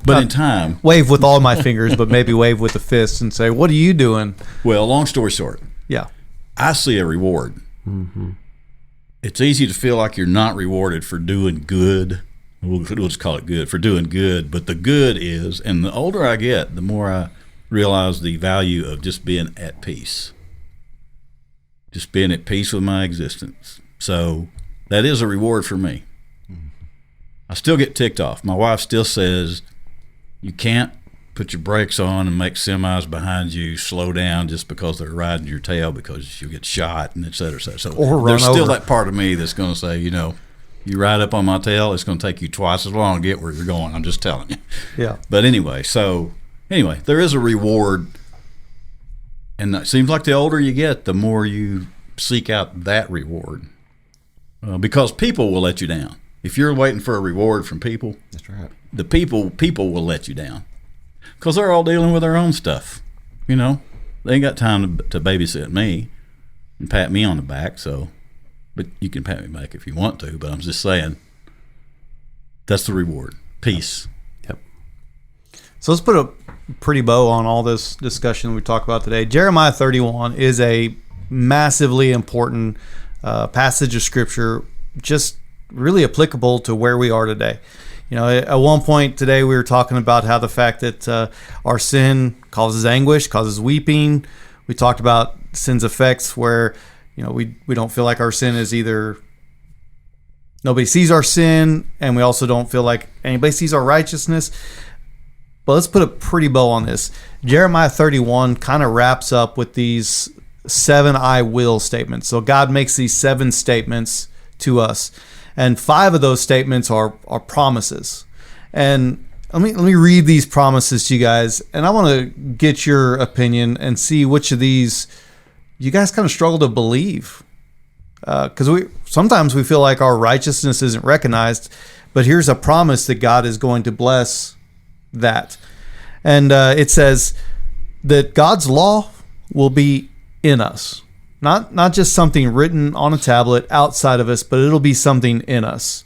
But in time, Wave with all my fingers, but maybe wave with a fist and say, "What are you doing?" well, long story short, Yeah. I see a reward. It's easy to feel like you're not rewarded for doing good. We'll just call it good, for doing good. But the good is, and the older I get, the more I realize the value of just being at peace. Just being at peace with my existence. So that is a reward for me. I still get ticked off. My wife still says, you can't put your brakes on and make semis behind you slow down just because they're riding your tail because you'll get shot and et cetera, et cetera. So Or run there's still over. that part of me that's going to say, you ride up on my tail, it's going to take you twice as long to get where you're going. I'm just telling you. Yeah. But anyway, there is a reward. And it seems like the older you get, the more you seek out that reward. Because people will let you down. If you're waiting for a reward from people, That's right. the people will let you down. Because they're all dealing with their own stuff. They ain't got time to babysit me and pat me on the back. But you can pat me back if you want to. But I'm just saying, that's the reward. Peace. Yep. So let's put a pretty bow on all this discussion we talked about today. Jeremiah 31 is a massively important passage of Scripture, just really applicable to where we are today. At one point today we were talking about how the fact that our sin causes anguish, causes weeping. We talked about sin's effects where, we don't feel like our sin is either nobody sees our sin, and we also don't feel like anybody sees our righteousness. But let's put a pretty bow on this. Jeremiah 31 kind of wraps up with these 7 I will statements. So God makes these 7 statements to us. And 5 of those statements are promises. And let me read these promises to you guys. And I want to get your opinion and see which of these you guys kind of struggle to believe. Because sometimes we feel like our righteousness isn't recognized. But here's a promise that God is going to bless that. And it says that God's law will be in us. Not just something written on a tablet outside of us, but it'll be something in us.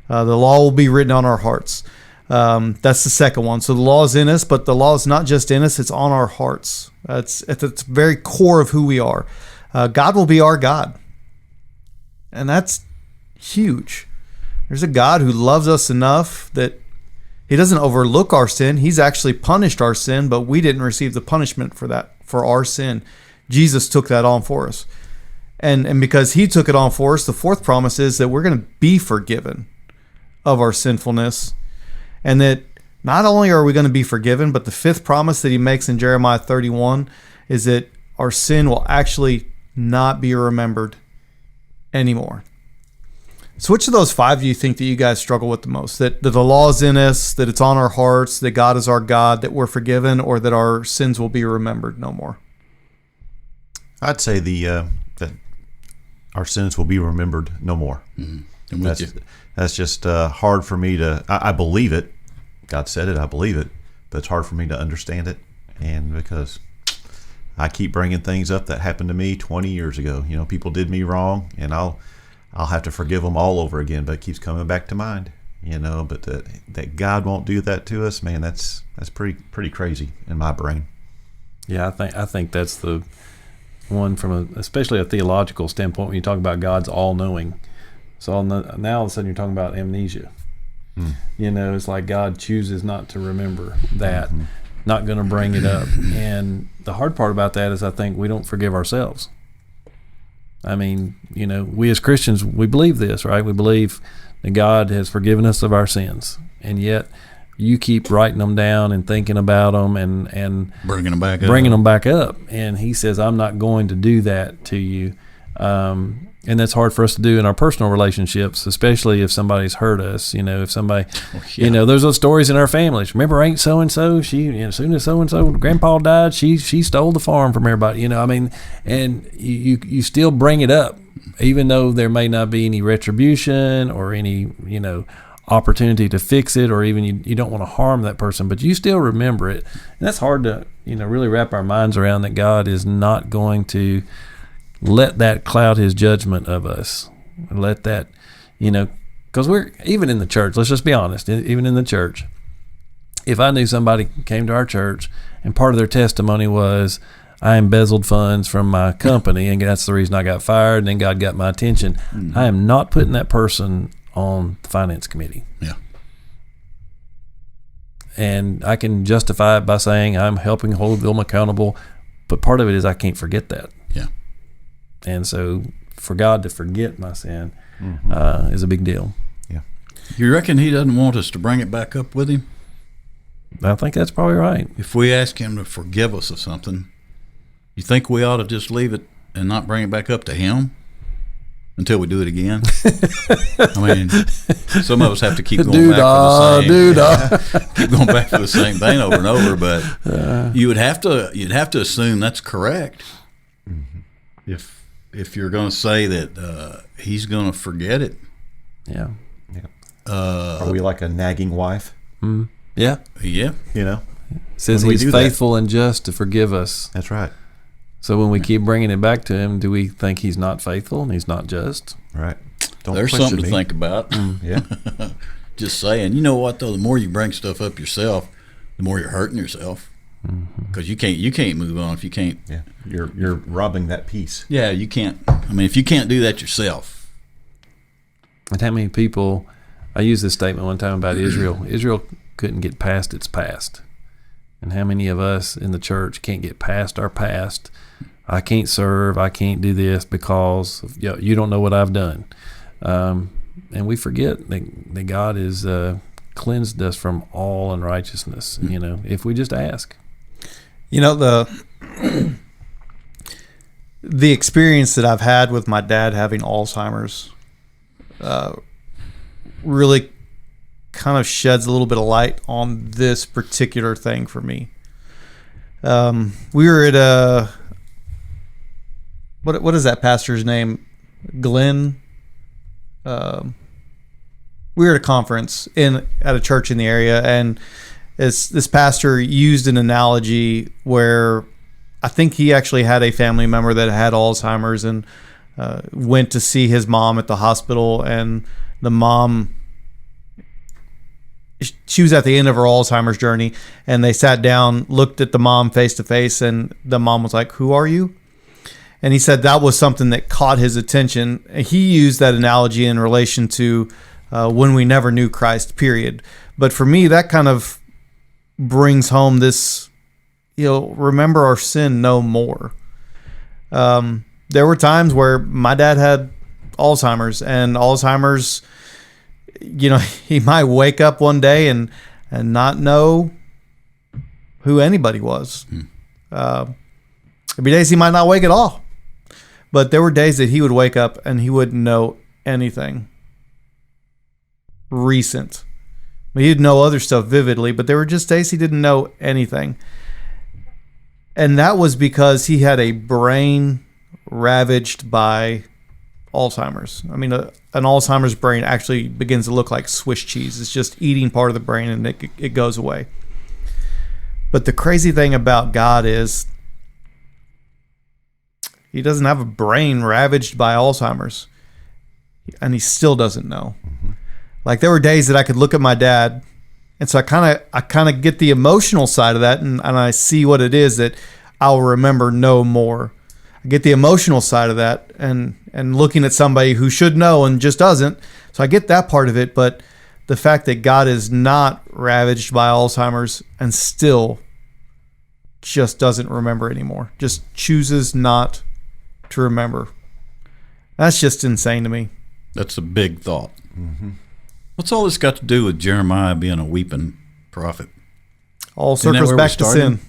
The law will be written on our hearts. That's the second one. So the law is in us, but the law is not just in us, it's on our hearts. It's at the very core of who we are. God will be our God. And that's huge. There's a God who loves us enough that he doesn't overlook our sin. He's actually punished our sin, but we didn't receive the punishment for our sin. Jesus took that on for us. And because he took it on for us, the fourth promise is that we're going to be forgiven of our sinfulness. And that not only are we going to be forgiven, but the fifth promise that he makes in Jeremiah 31 is that our sin will actually not be remembered anymore. So which of those 5 do you think that you guys struggle with the most? That the law is in us, that it's on our hearts, that God is our God, that we're forgiven, or that our sins will be remembered no more? I'd say that our sins will be remembered no more. Mm-hmm. That's just hard for me to. I believe it. God said it. I believe it. But it's hard for me to understand it, and because I keep bringing things up that happened to me 20 years ago. People did me wrong, and I'll have to forgive them all over again. But it keeps coming back to mind. But that God won't do that to us, man. That's pretty crazy in my brain. Yeah, I think that's the one from especially a theological standpoint when you talk about God's all-knowing. So now all of a sudden you're talking about amnesia. It's like God chooses not to remember that, not going to bring it up. And the hard part about that is I think we don't forgive ourselves. I mean, we as Christians, we believe this, right? We believe that God has forgiven us of our sins. And yet you keep writing them down and thinking about them and bringing them back up. And he says, I'm not going to do that to you. And that's hard for us to do in our personal relationships, especially if somebody's hurt us. If somebody, there's those stories in our families. Remember Aunt so-and-so, she, as soon as so-and-so, Grandpa died, she stole the farm from everybody, and you still bring it up, even though there may not be any retribution or any, opportunity to fix it, or even you don't want to harm that person, but you still remember it. And that's hard to, really wrap our minds around, that God is not going to let that cloud his judgment of us. Let that, because we're, even in the church, let's just be honest, even in the church, if I knew somebody came to our church and part of their testimony was, I embezzled funds from my company and that's the reason I got fired and then God got my attention, I am not putting that person on the finance committee. Yeah. And I can justify it by saying I'm helping hold them accountable, but part of it is I can't forget that. Yeah. And so for God to forget my sin is a big deal. Yeah. You reckon he doesn't want us to bring it back up with him? I think that's probably right. If we ask him to forgive us of something, you think we ought to just leave it and not bring it back up to him until we do it again? I mean, some of us have to keep going back for the same. Keep going back for the same thing over and over. But you'd have to assume that's correct. If you're going to say that he's going to forget it. Yeah. Are we like a nagging wife? Yeah. Yeah. You know, It says When we he's do that- faithful and just to forgive us. that's right. So when we keep bringing it back to him, do we think he's not faithful and he's not just? Right. Don't There's question something to me. think about. Yeah. Just saying. You know what though? The more you bring stuff up yourself, the more you're hurting yourself. Because you can't move on if you can't. Yeah. You're robbing that peace. Yeah, you can't. I mean, if you can't do that yourself. And how many people, I used this statement one time about Israel. Israel couldn't get past its past. And how many of us in the church can't get past our past? I can't serve, I can't do this because you don't know what I've done. And we forget that God has cleansed us from all unrighteousness, if we just ask. The experience that I've had with my dad having Alzheimer's really kind of sheds a little bit of light on this particular thing for me. We were at a what is that pastor's name? Glenn. We were at a conference at a church in the area, and this pastor used an analogy where I think he actually had a family member that had Alzheimer's and went to see his mom at the hospital, and the mom, she was at the end of her Alzheimer's journey, and they sat down, looked at the mom face to face, and the mom was like, "Who are you?" And he said that was something that caught his attention. He used that analogy in relation to when we never knew Christ, period. But for me, that kind of brings home this, remember our sin no more. There were times where my dad had Alzheimer's, and Alzheimer's, he might wake up one day and not know who anybody was. There'd be days he might not wake at all. But there were days that he would wake up and he wouldn't know anything recent. He'd know other stuff vividly, but there were just days he didn't know anything. And that was because he had a brain ravaged by Alzheimer's. I mean, an Alzheimer's brain actually begins to look like Swiss cheese. It's just eating part of the brain and it goes away. But the crazy thing about God is he doesn't have a brain ravaged by Alzheimer's, and he still doesn't know. Like, there were days that I could look at my dad, and so I kind of get the emotional side of that, and I see what it is that I'll remember no more. I get the emotional side of that, and looking at somebody who should know and just doesn't. So I get that part of it, but the fact that God is not ravaged by Alzheimer's and still just doesn't remember anymore, just chooses not to remember. That's just insane to me. That's a big thought. What's all this got to do with Jeremiah being a weeping prophet? All Isn't that circles where back we to started? sin.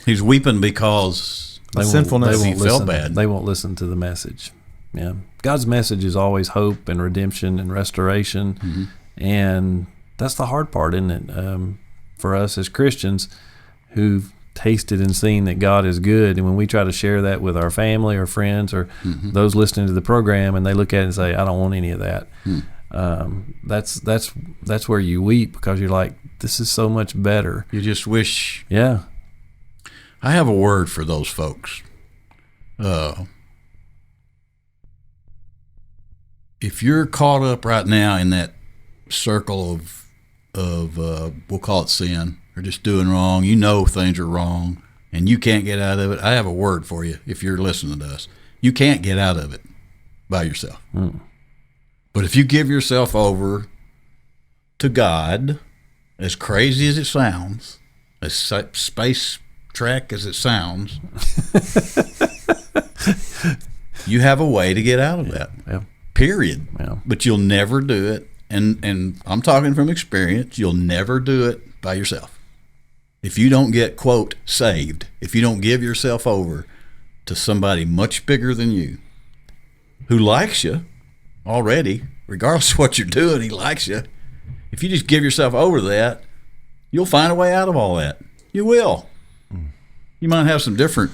He's weeping because Sinfulness. He felt bad. They won't listen to the message. Yeah, God's message is always hope and redemption and restoration, and that's the hard part, isn't it? For us as Christians who've tasted and seen that God is good, and when we try to share that with our family or friends or those listening to the program, and they look at it and say, "I don't want any of that," that's where you weep, because you're like, "This is so much better." You just wish. Yeah. I have a word for those folks. If you're caught up right now in that circle of we'll call it sin, or just doing wrong. You know things are wrong, and you can't get out of it. I have a word for you if you're listening to us. You can't get out of it by yourself. But if you give yourself over to God, as crazy as it sounds, as space track as it sounds, you have a way to get out of that. Yeah. Period. Yeah. But you'll never do it. And I'm talking from experience. You'll never do it by yourself. If you don't get, quote, saved, if you don't give yourself over to somebody much bigger than you, who likes you already, regardless of what you're doing, he likes you. If you just give yourself over to that, you'll find a way out of all that. You will. You might have some different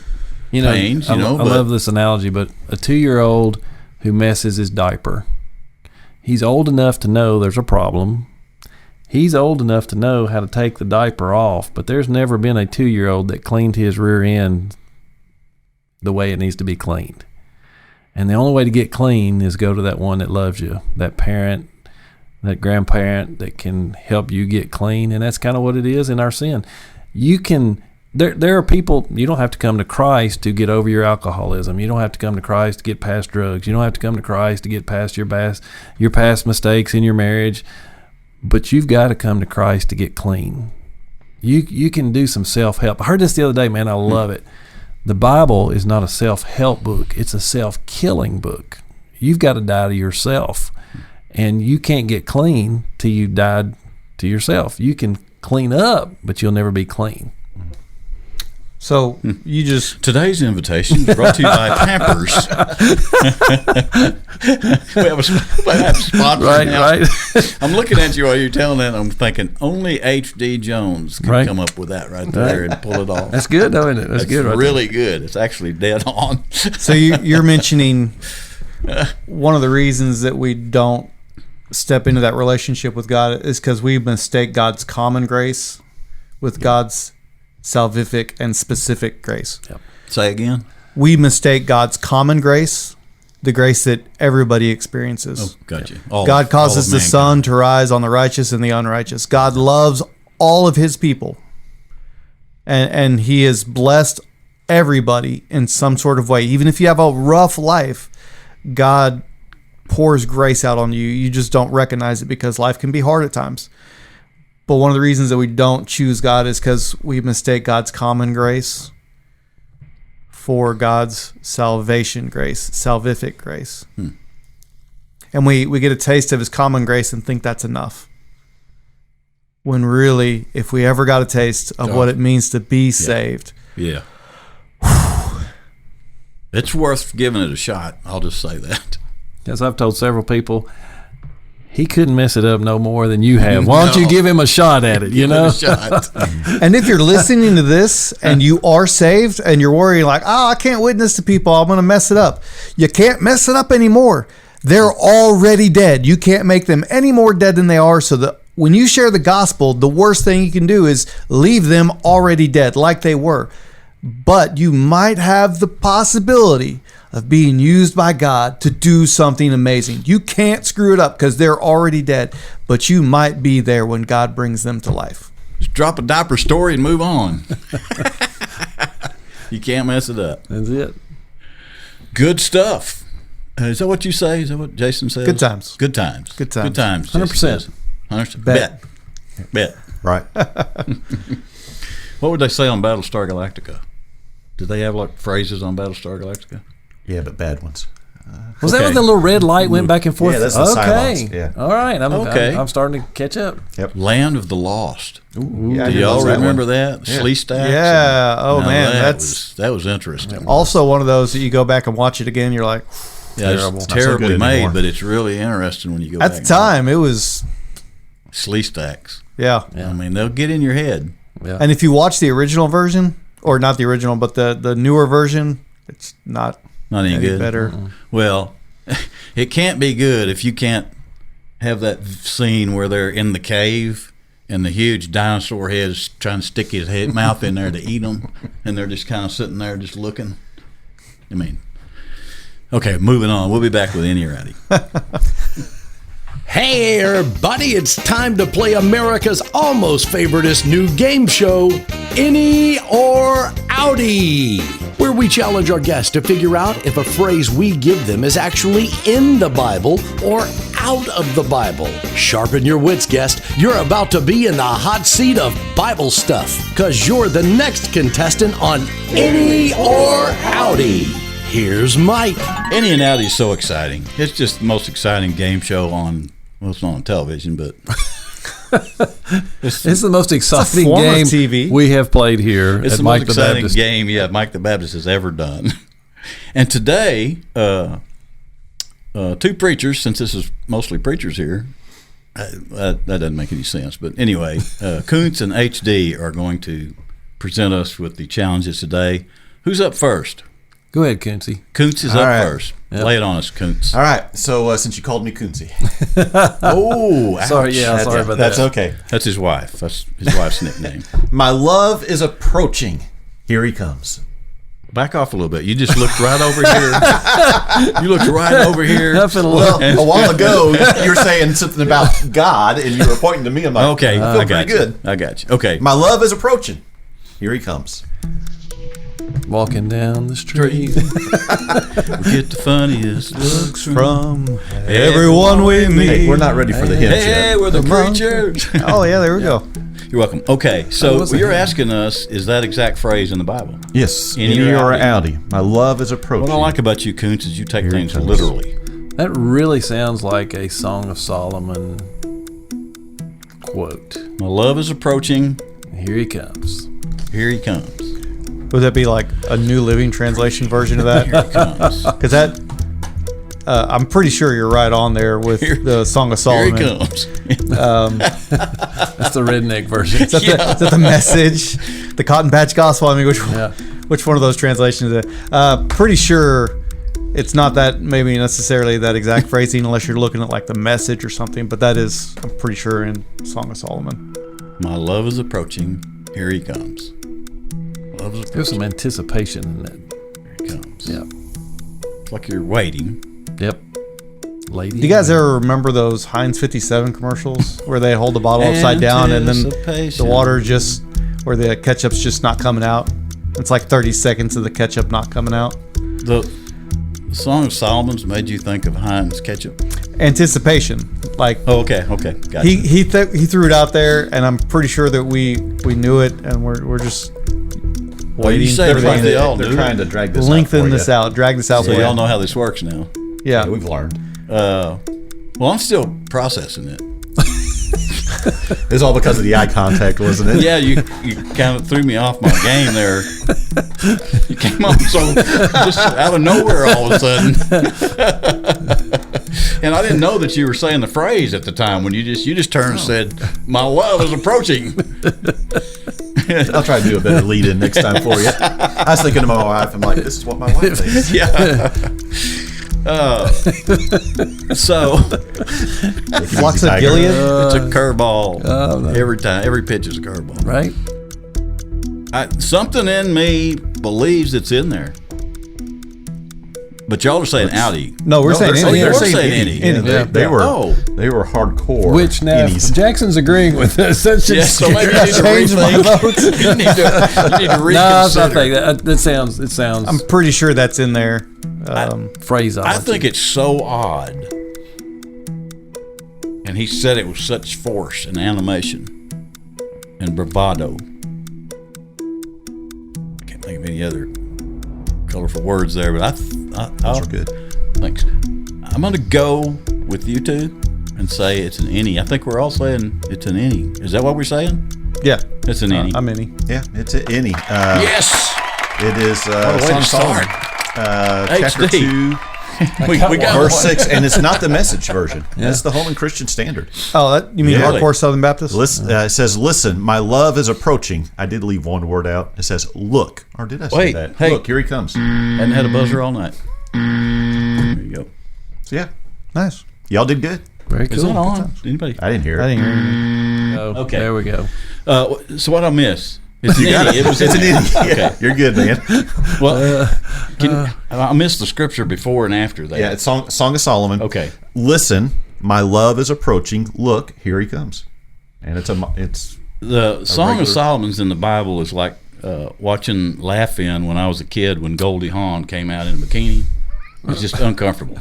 pains, I but love this analogy, but a 2-year-old who messes his diaper, he's old enough to know there's a problem. He's old enough to know how to take the diaper off, but there's never been a 2-year-old that cleaned his rear end the way it needs to be cleaned. And the only way to get clean is go to that one that loves you, that parent, that grandparent that can help you get clean. And that's kind of what it is in our sin. You can, there are people, you don't have to come to Christ to get over your alcoholism. You don't have to come to Christ to get past drugs. You don't have to come to Christ to get past your past mistakes in your marriage. But you've got to come to Christ to get clean. You can do some self-help. I heard this the other day, man. I love it. The Bible is not a self-help book. It's a self-killing book. You've got to die to yourself. And you can't get clean till you died to yourself. You can clean up, but you'll never be clean. So you just today's invitation is brought to you by Pampers. we have a sponsor now. Right. I'm looking at you while you're telling that. I'm thinking only H.D. Jones can come up with that right there and pull it off. That's good, though, isn't it? That's good. Right really good. It's actually dead on. So you're mentioning one of the reasons that we don't step into that relationship with God is because we mistake God's common grace with God's salvific and specific grace. Yep. Say again. We mistake God's common grace, the grace that everybody experiences. Oh, gotcha. God causes the sun to rise on the righteous and the unrighteous. God loves all of his people. And he has blessed everybody in some sort of way. Even if you have a rough life, God pours grace out on you. You just don't recognize it because life can be hard at times. But one of the reasons that we don't choose God is because we mistake God's common grace for God's salvation grace, salvific grace. And we get a taste of his common grace and think that's enough. When really, if we ever got a taste of what it means to be saved. Yeah. It's worth giving it a shot. I'll just say that. As I've told several people, he couldn't mess it up no more than you have. Why don't you give him a shot at it, you know? And if you're listening to this and you are saved and you're worrying like, I can't witness to people, I'm going to mess it up. You can't mess it up anymore. They're already dead. You can't make them any more dead than they are. So that when you share the gospel, the worst thing you can do is leave them already dead like they were. But you might have the possibility of being used by God to do something amazing. You can't screw it up because they're already dead, but you might be there when God brings them to life. Just drop a diaper story and move on. You can't mess it up. That's it. Good stuff. Is that what you say? Is that what Jason says? Good times. Good times. Good times. Good times. 100%. 100%. Bet. Right. What would they say on Battlestar Galactica? Did they have like phrases on Battlestar Galactica? Yeah, but bad ones. Was that when the little red light went back and forth? Yeah, that's the Cylons. Yeah. All right. Okay. I'm starting to catch up. Yep. Land of the Lost. Ooh, yeah, Do y'all remember that? Yeah. Sleestacks? Yeah. Oh, Now man. that was interesting. Also one of those that you go back and watch it again, you're like, Yeah, Terrible. it's Not so terribly good made, anymore. but it's really interesting when you go back. at the time, it was, Sleestacks. yeah. I mean, they'll get in your head. Yeah. And if you watch the original version, or not the original, but the newer version, it's not Not any good. better. Well, it can't be good if you can't have that scene where they're in the cave and the huge dinosaur head's trying to stick his mouth in there to eat them, and they're just kind of sitting there just looking. I mean, okay, moving on. We'll be back with Any Rowdy. Hey everybody, it's time to play America's almost favoriteest new game show, Any or Outie, where we challenge our guests to figure out if a phrase we give them is actually in the Bible or out of the Bible. Sharpen your wits, guest. You're about to be in the hot seat of Bible stuff, because you're the next contestant on Any or Outie. Here's Mike. Any and Outie is so exciting. It's just the most exciting game show on, well, it's not on television, but It's the most exciting form of game TV. we have played here it's at the Mike most the exciting Baptist. game, Mike the Baptist has ever done. And today, two preachers, since this is mostly preachers here, that doesn't make any sense. But anyway, Kuntz and HD are going to present us with the challenges today. Who's up first? Go ahead, Kunzi. Kuntz is All up right. first. Lay it on us, Kuntz. All right. So since you called me Kunzi, Oh, Sorry, yeah, sorry about that's that. okay. That's his wife. That's his wife's nickname. My love is approaching. Here he comes. Back off a little bit. You just looked right over here. You looked right over here. Up in a Well, little- a while ago, you were saying something about God, and you were pointing to me. I'm like, Okay, I feel I got pretty you. good. I got you. Okay. My love is approaching. Here he comes. Walking down the street. We get the funniest looks From everyone we meet. Hey, we're not ready for the hint Hey, yet. we're the preachers. Oh, yeah, there we go. You're welcome. Okay, so wasn't you're here. asking us, is that exact phrase in the Bible? Yes, Any any or or outie. outie. My love is approaching. What I like about you, Kuntz, is you take Here things it comes. literally. That really sounds like a Song of Solomon quote. My love is approaching. Here he comes. Here he comes. Would that be like a New Living Translation version of Here that? he comes. Because that, I'm pretty sure you're right on there with the Song of Here he Solomon. comes. That's the redneck version. Is that the message? The Cotton Patch Gospel? I mean, Yeah. which one of those translations is it? Pretty sure it's not that, maybe necessarily that exact phrasing, unless you're looking at like the message or something, but that is, I'm pretty sure, in Song of Solomon. My love is approaching. Here he comes. Love is There's some approaching. anticipation in that. Here he comes. Yeah. It's like you're waiting. Yep. Lady. Do you guys ever remember those Heinz 57 commercials where they hold the bottle upside down and then the Anticipation. water just, where the ketchup's just not coming out? It's like 30 seconds of the ketchup not coming out. The Song of Solomon's made you think of Heinz ketchup. Anticipation. Like, Oh, okay, gotcha. he threw it out there, and I'm pretty sure that we knew it, and we're just Well, you waiting say for it like them they to all They're do. trying to drag this lengthen out for this you. out, drag this out. So for y'all you. know how this works now. Yeah. Yeah, we've learned. Well, I'm still processing it. It's all because of the eye contact, wasn't it? Yeah, you kind of threw me off my game there. You came on so just out of nowhere all of a sudden. And I didn't know that you were saying the phrase at the time when you just turned and said, "My love is approaching." I'll try to do a better lead in next time for you. I was thinking to my wife, I'm like, this is what my wife thinks. Yeah. So Flocks of Gilead. it's a curveball every time. Every pitch is a curveball. Right? Something in me believes it's in there. But y'all are saying outie. No, we're saying they're any. We're saying saying any. any. Yeah, they were Oh. they were hardcore. Which now, if innies. Jackson's agreeing with us, that should Yeah, so maybe you need to Change my rethink. vote. you need to reconsider. No, I think it sounds I'm pretty sure that's in there. phraseology. I think it's so odd. And he said it with such force and animation and bravado. Can't think of any other colorful words there, but Those are good. Thanks. I'm going to go with you two and say it's an any. I think we're all saying it's an any. Is that what we're saying? Yeah, It's an any. I'm any. Yeah, it's an innie. Yes! It is What a way Song to of Solomon, start. chapter HD. 2, We got verse one. 6, and it's not the Message version. It's the Holman Christian Standard. Oh, you mean Yeah. hardcore Southern Baptist? Listen, it says, "Listen, my love is approaching." I did leave one word out. It says, "Look," or did I say Wait, that? hey. Look, here he comes. Hadn't had a buzzer all night. There you go. So yeah, Nice. y'all did good. Very Is cool. that on? Anybody? I didn't hear I it. didn't hear anything. Oh, Okay. There we go. So what I miss? It's an any. It was It's an innie. Okay. Yeah, you're good, man. Well, I missed the scripture before and after that. Yeah, it's Song of Solomon. Okay. Listen, my love is approaching. Look, here he comes. And it's The Song regular- of Solomon's in the Bible is like watching Laugh-In when I was a kid when Goldie Hawn came out in a bikini. It's just uncomfortable.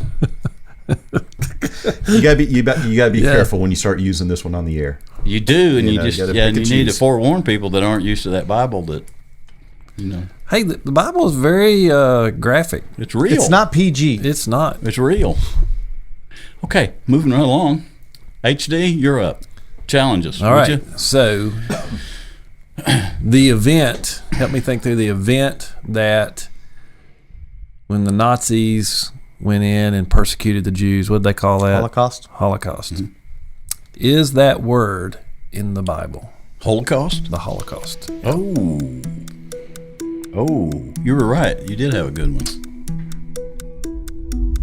you gotta be careful when you start using this one on the air. You do, and You you know, you just gotta yeah, pick and you and need to choose. forewarn people that aren't used to that Bible that Hey, the Bible is very graphic. it's real. It's not PG. It's not. It's real. Okay, moving right along. HD, you're up. Challenge us, All would right. you? So, the event, help me think through the event that when the Nazis went in and persecuted the Jews, what did they call that? Holocaust. Holocaust. Is that word in the Bible? Holocaust? The Holocaust. Oh, you were right. You did have a good one.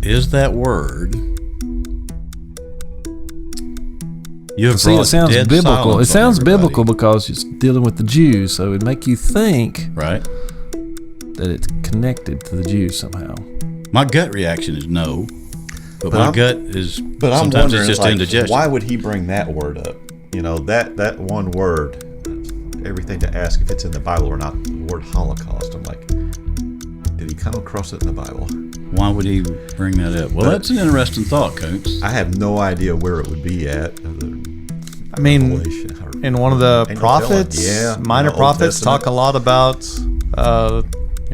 Is that word? You have See, it brought sounds dead biblical. silence It on sounds everybody. biblical because it's dealing with the Jews, so it'd make you think Right? that it's connected to the Jews somehow. My gut reaction is no, but my I'm- gut is But I'm sometimes wondering, it's just indigestion. why would he bring that word up? You know, that one word, everything to ask if it's in the Bible or not, the word Holocaust. I'm like, did he come across it in the Bible? Why would he bring that up? Well, that's an interesting thought, Coates. I have no idea where it would be at. I mean, in one of the Ain't no prophets, telling. Yeah, minor Old prophets Testament. talk a lot about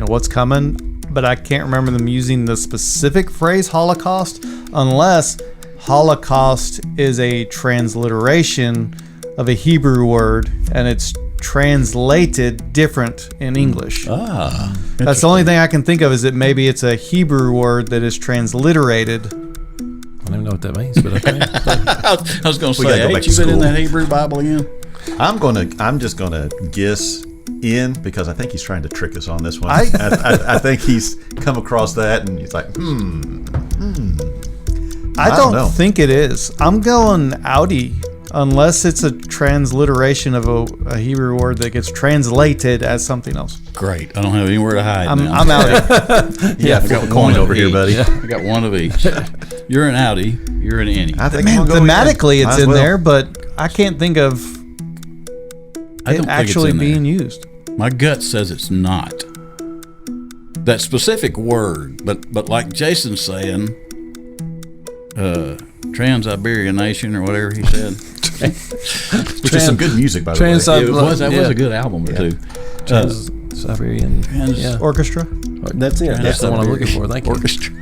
what's coming, but I can't remember them using the specific phrase Holocaust unless Holocaust is a transliteration of a Hebrew word and it's translated different in English. That's the only thing I can think of is that maybe it's a Hebrew word that is transliterated. I don't even know what that means, but okay. I was going to We gotta say, go ain't back you to been in school. that Hebrew Bible again? I'm just gonna guess in because I think he's trying to trick us on this one. I- I think he's come across that and he's like, I don't don't know. think it is. I'm going Audi, unless it's a transliteration of a Hebrew word that gets translated as something else. Great. I don't have anywhere to hide now. I'm Audi. yeah, flip a coin over here, buddy. I got one of each. You're an Audi. You're an any. I think Man, I'm gonna go thematically in. Might it's as in well. there, but I can't think of I don't it think actually it's in being there. used. My gut says it's not. That specific word, but like Jason's saying, Trans-Iberian Nation or whatever he said. Which is some good music, by the way. Trans- It was, that was Yeah. a good album or two. Siberian. Trans- Yeah. Orchestra, That's it. That's the one I'm looking for. Thank you. Orchestra.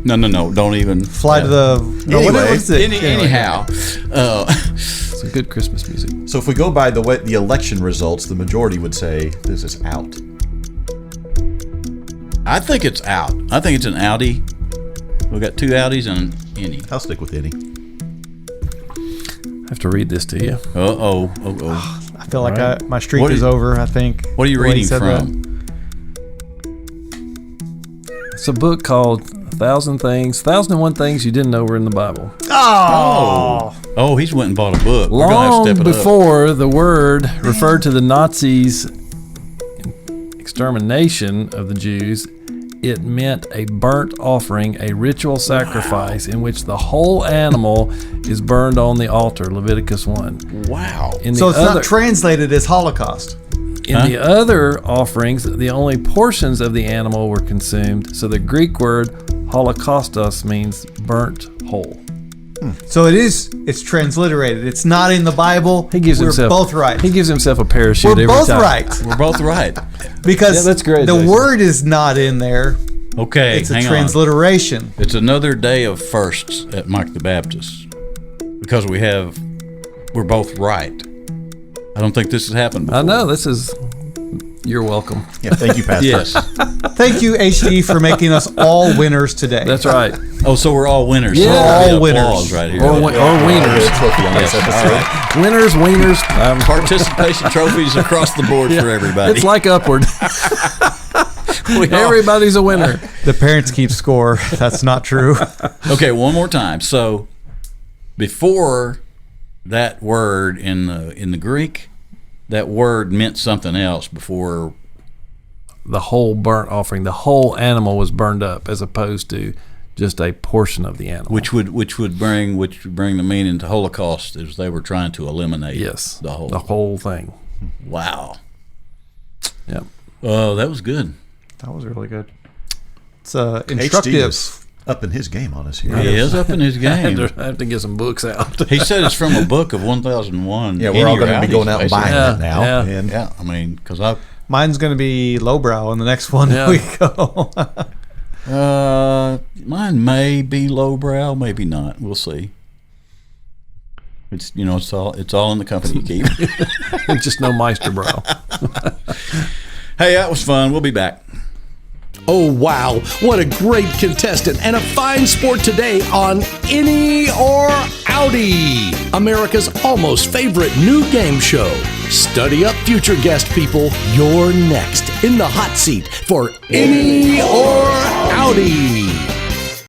No, don't even. fly to the. No, what Anyway, is it? Anyhow, Some good Christmas music. So if we go by the election results, the majority would say this is out. I think it's out. I think it's an Audi. We got two Audis and an any. I'll stick with Eddie. I have to read this to you. Oh. I feel like Alright. my streak What is are you- over. I think. What are you the way he reading said that. from? It's a book called 1001 Things You Didn't Know Were in the Bible. Oh, he's went and bought a book. We're gonna have to Long step it up. before the word referred to the Nazis' extermination of the Jews, it meant a burnt offering, a ritual sacrifice in which the whole animal is burned on the altar. Leviticus 1. Wow. In the So it's other, not translated as Holocaust. in the other offerings, the only portions of the animal were consumed. So the Greek word holocaustos means burnt whole. So it's transliterated. It's not in the Bible. He gives We're himself both right. He gives himself a parachute We're every both time. right We're both right. because Yeah, that's great, the Jason. word is not in there. Okay, It's a hang on. transliteration. It's another day of firsts at Mike the Baptist because we're both right. I don't think this has happened before. I know, this is... You're welcome. Yeah, thank you, Pastor. Yes. Thank you, HD, for making us all winners today. That's right. Oh, so we're all winners. Yeah. So We're all we get winners. applause right here. Or wieners. Trophy on this Yes, episode. all right. Winners, wieners. Participation trophies across the board for everybody. It's like Upward. We all- Everybody's a winner. The parents keep score. That's not true. Okay, one more time. So before that word in the Greek, that word meant something else before. The whole burnt offering, the whole animal was burned up as opposed to just a portion of the animal. Which would bring the meaning to Holocaust, is they were trying to eliminate yes, the whole thing. Wow. Yep. Oh, that was good. That was really good. It's HD instructive. is up in his game on us here. He is up in his game. I have to get some books out. He said it's from a book of 1001. Yeah, we're all going to be going out and buying Yeah, that now. yeah. And Yeah, I mean, because Mine's going to be lowbrow in the next one Yeah. we go. mine may be lowbrow, maybe not. We'll see. It's it's all in the company you keep. Just no Meisterbrow. Hey, that was fun. We'll be back. Oh, wow. What a great contestant and a fine sport today on Innie or Outie, America's almost favorite new game show. Study up, future guest people. You're next in the hot seat for Innie or Outie.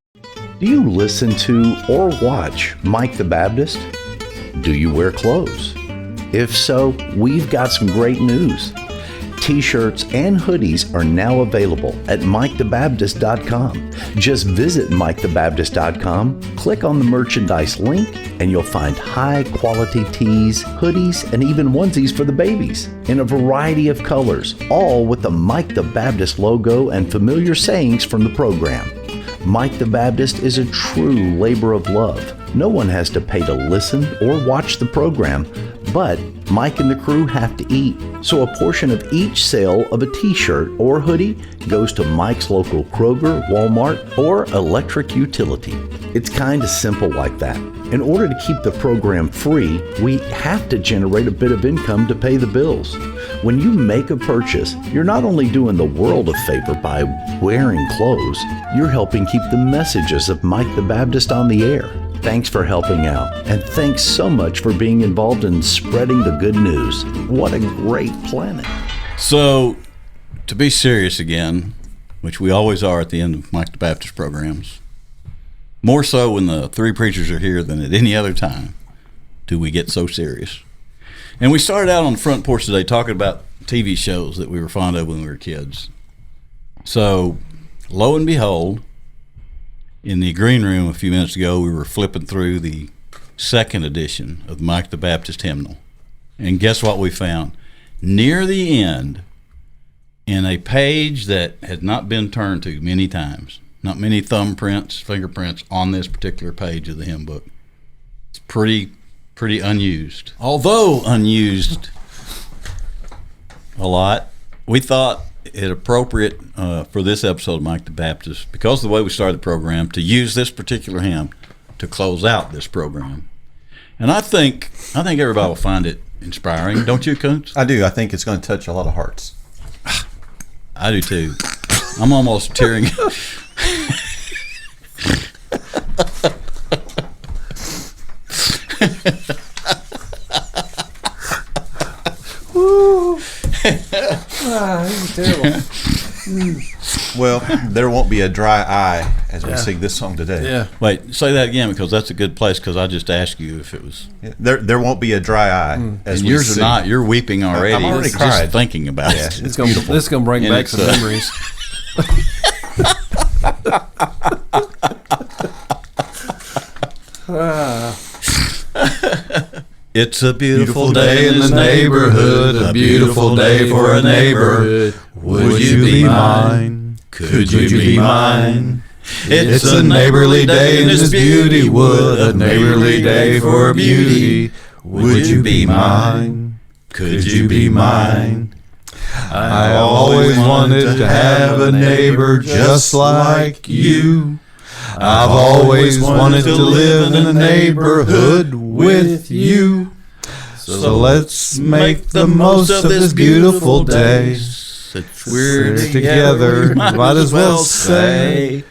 Do you listen to or watch Mike the Baptist? Do you wear clothes? If so, we've got some great news. T-shirts and hoodies are now available at MikeTheBaptist.com. Just visit MikeTheBaptist.com, click on the merchandise link, and you'll find high-quality tees, hoodies, and even onesies for the babies in a variety of colors, all with the Mike the Baptist logo and familiar sayings from the program. Mike the Baptist is a true labor of love. No one has to pay to listen or watch the program, but Mike and the crew have to eat. So a portion of each sale of a t-shirt or hoodie goes to Mike's local Kroger, Walmart, or electric utility. It's kind of simple like that. In order to keep the program free, we have to generate a bit of income to pay the bills. When you make a purchase, you're not only doing the world a favor by wearing clothes, you're helping keep the messages of Mike the Baptist on the air. Thanks for helping out, and thanks so much for being involved in spreading the good news. What a great planet. So, to be serious again, which we always are at the end of Mike the Baptist programs, more so when the three preachers are here than at any other time do we get so serious. And we started out on the front porch today talking about TV shows that we were fond of when we were kids. So, lo and behold, in the green room a few minutes ago, we were flipping through the second edition of Mike the Baptist hymnal. And guess what we found? Near the end, in a page that had not been turned to many times, not many thumbprints, fingerprints on this particular page of the hymn book. It's pretty unused. Although unused a lot, we thought it appropriate for this episode of Mike the Baptist, because of the way we started the program, to use this particular hymn to close out this program. And I think everybody will find it inspiring, don't you, Coons? I do. I think it's going to touch a lot of hearts. I do too. I'm almost tearing. This is terrible. Well, there won't be a dry eye as we sing this song today. Yeah. Wait, say that again, because that's a good place, because I just asked you if it was. There won't be a dry eye as And we yours sing. are not. You're weeping already. I'm already just cried. thinking about Yeah. it. This is gonna bring And back it's, some memories. It's a beautiful Beautiful day in the neighborhood, a beautiful day for a neighbor. Would you be mine? Could you be mine? It's a neighborly day in this beauty wood, a neighborly day for beauty. Would you be mine? Could you be mine? I always wanted to have a neighbor just like you. I've always wanted to live in a neighborhood with you. So let's make the most of this beautiful day. Since we're We're together, might as well say,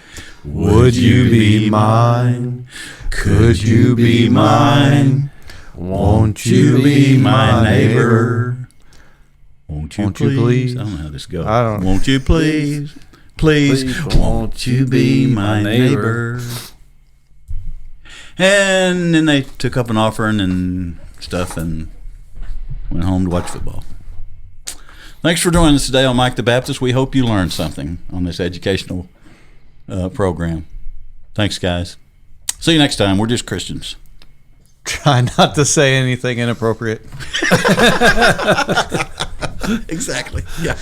would you be mine? Could you be mine? Won't you be my neighbor? Won't you Won't you please? please? I don't know how this goes. I don't know. Won't you please? Please, won't you be my neighbor? And then they took up an offering and stuff and went home to watch football. Thanks for joining us today on Mike the Baptist. We hope you learned something on this educational program. Thanks, guys. See you next time. We're just Christians. Try not to say anything inappropriate. Exactly. Yeah.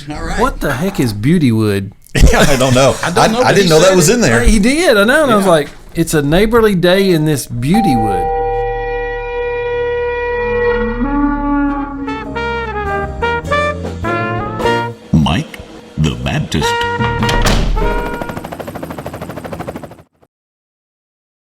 All right. What the heck is Beautywood? I don't know. I didn't know that was in there. He did. I know. And I was like, it's a neighborly day in this Beautywood. Mike the Baptist.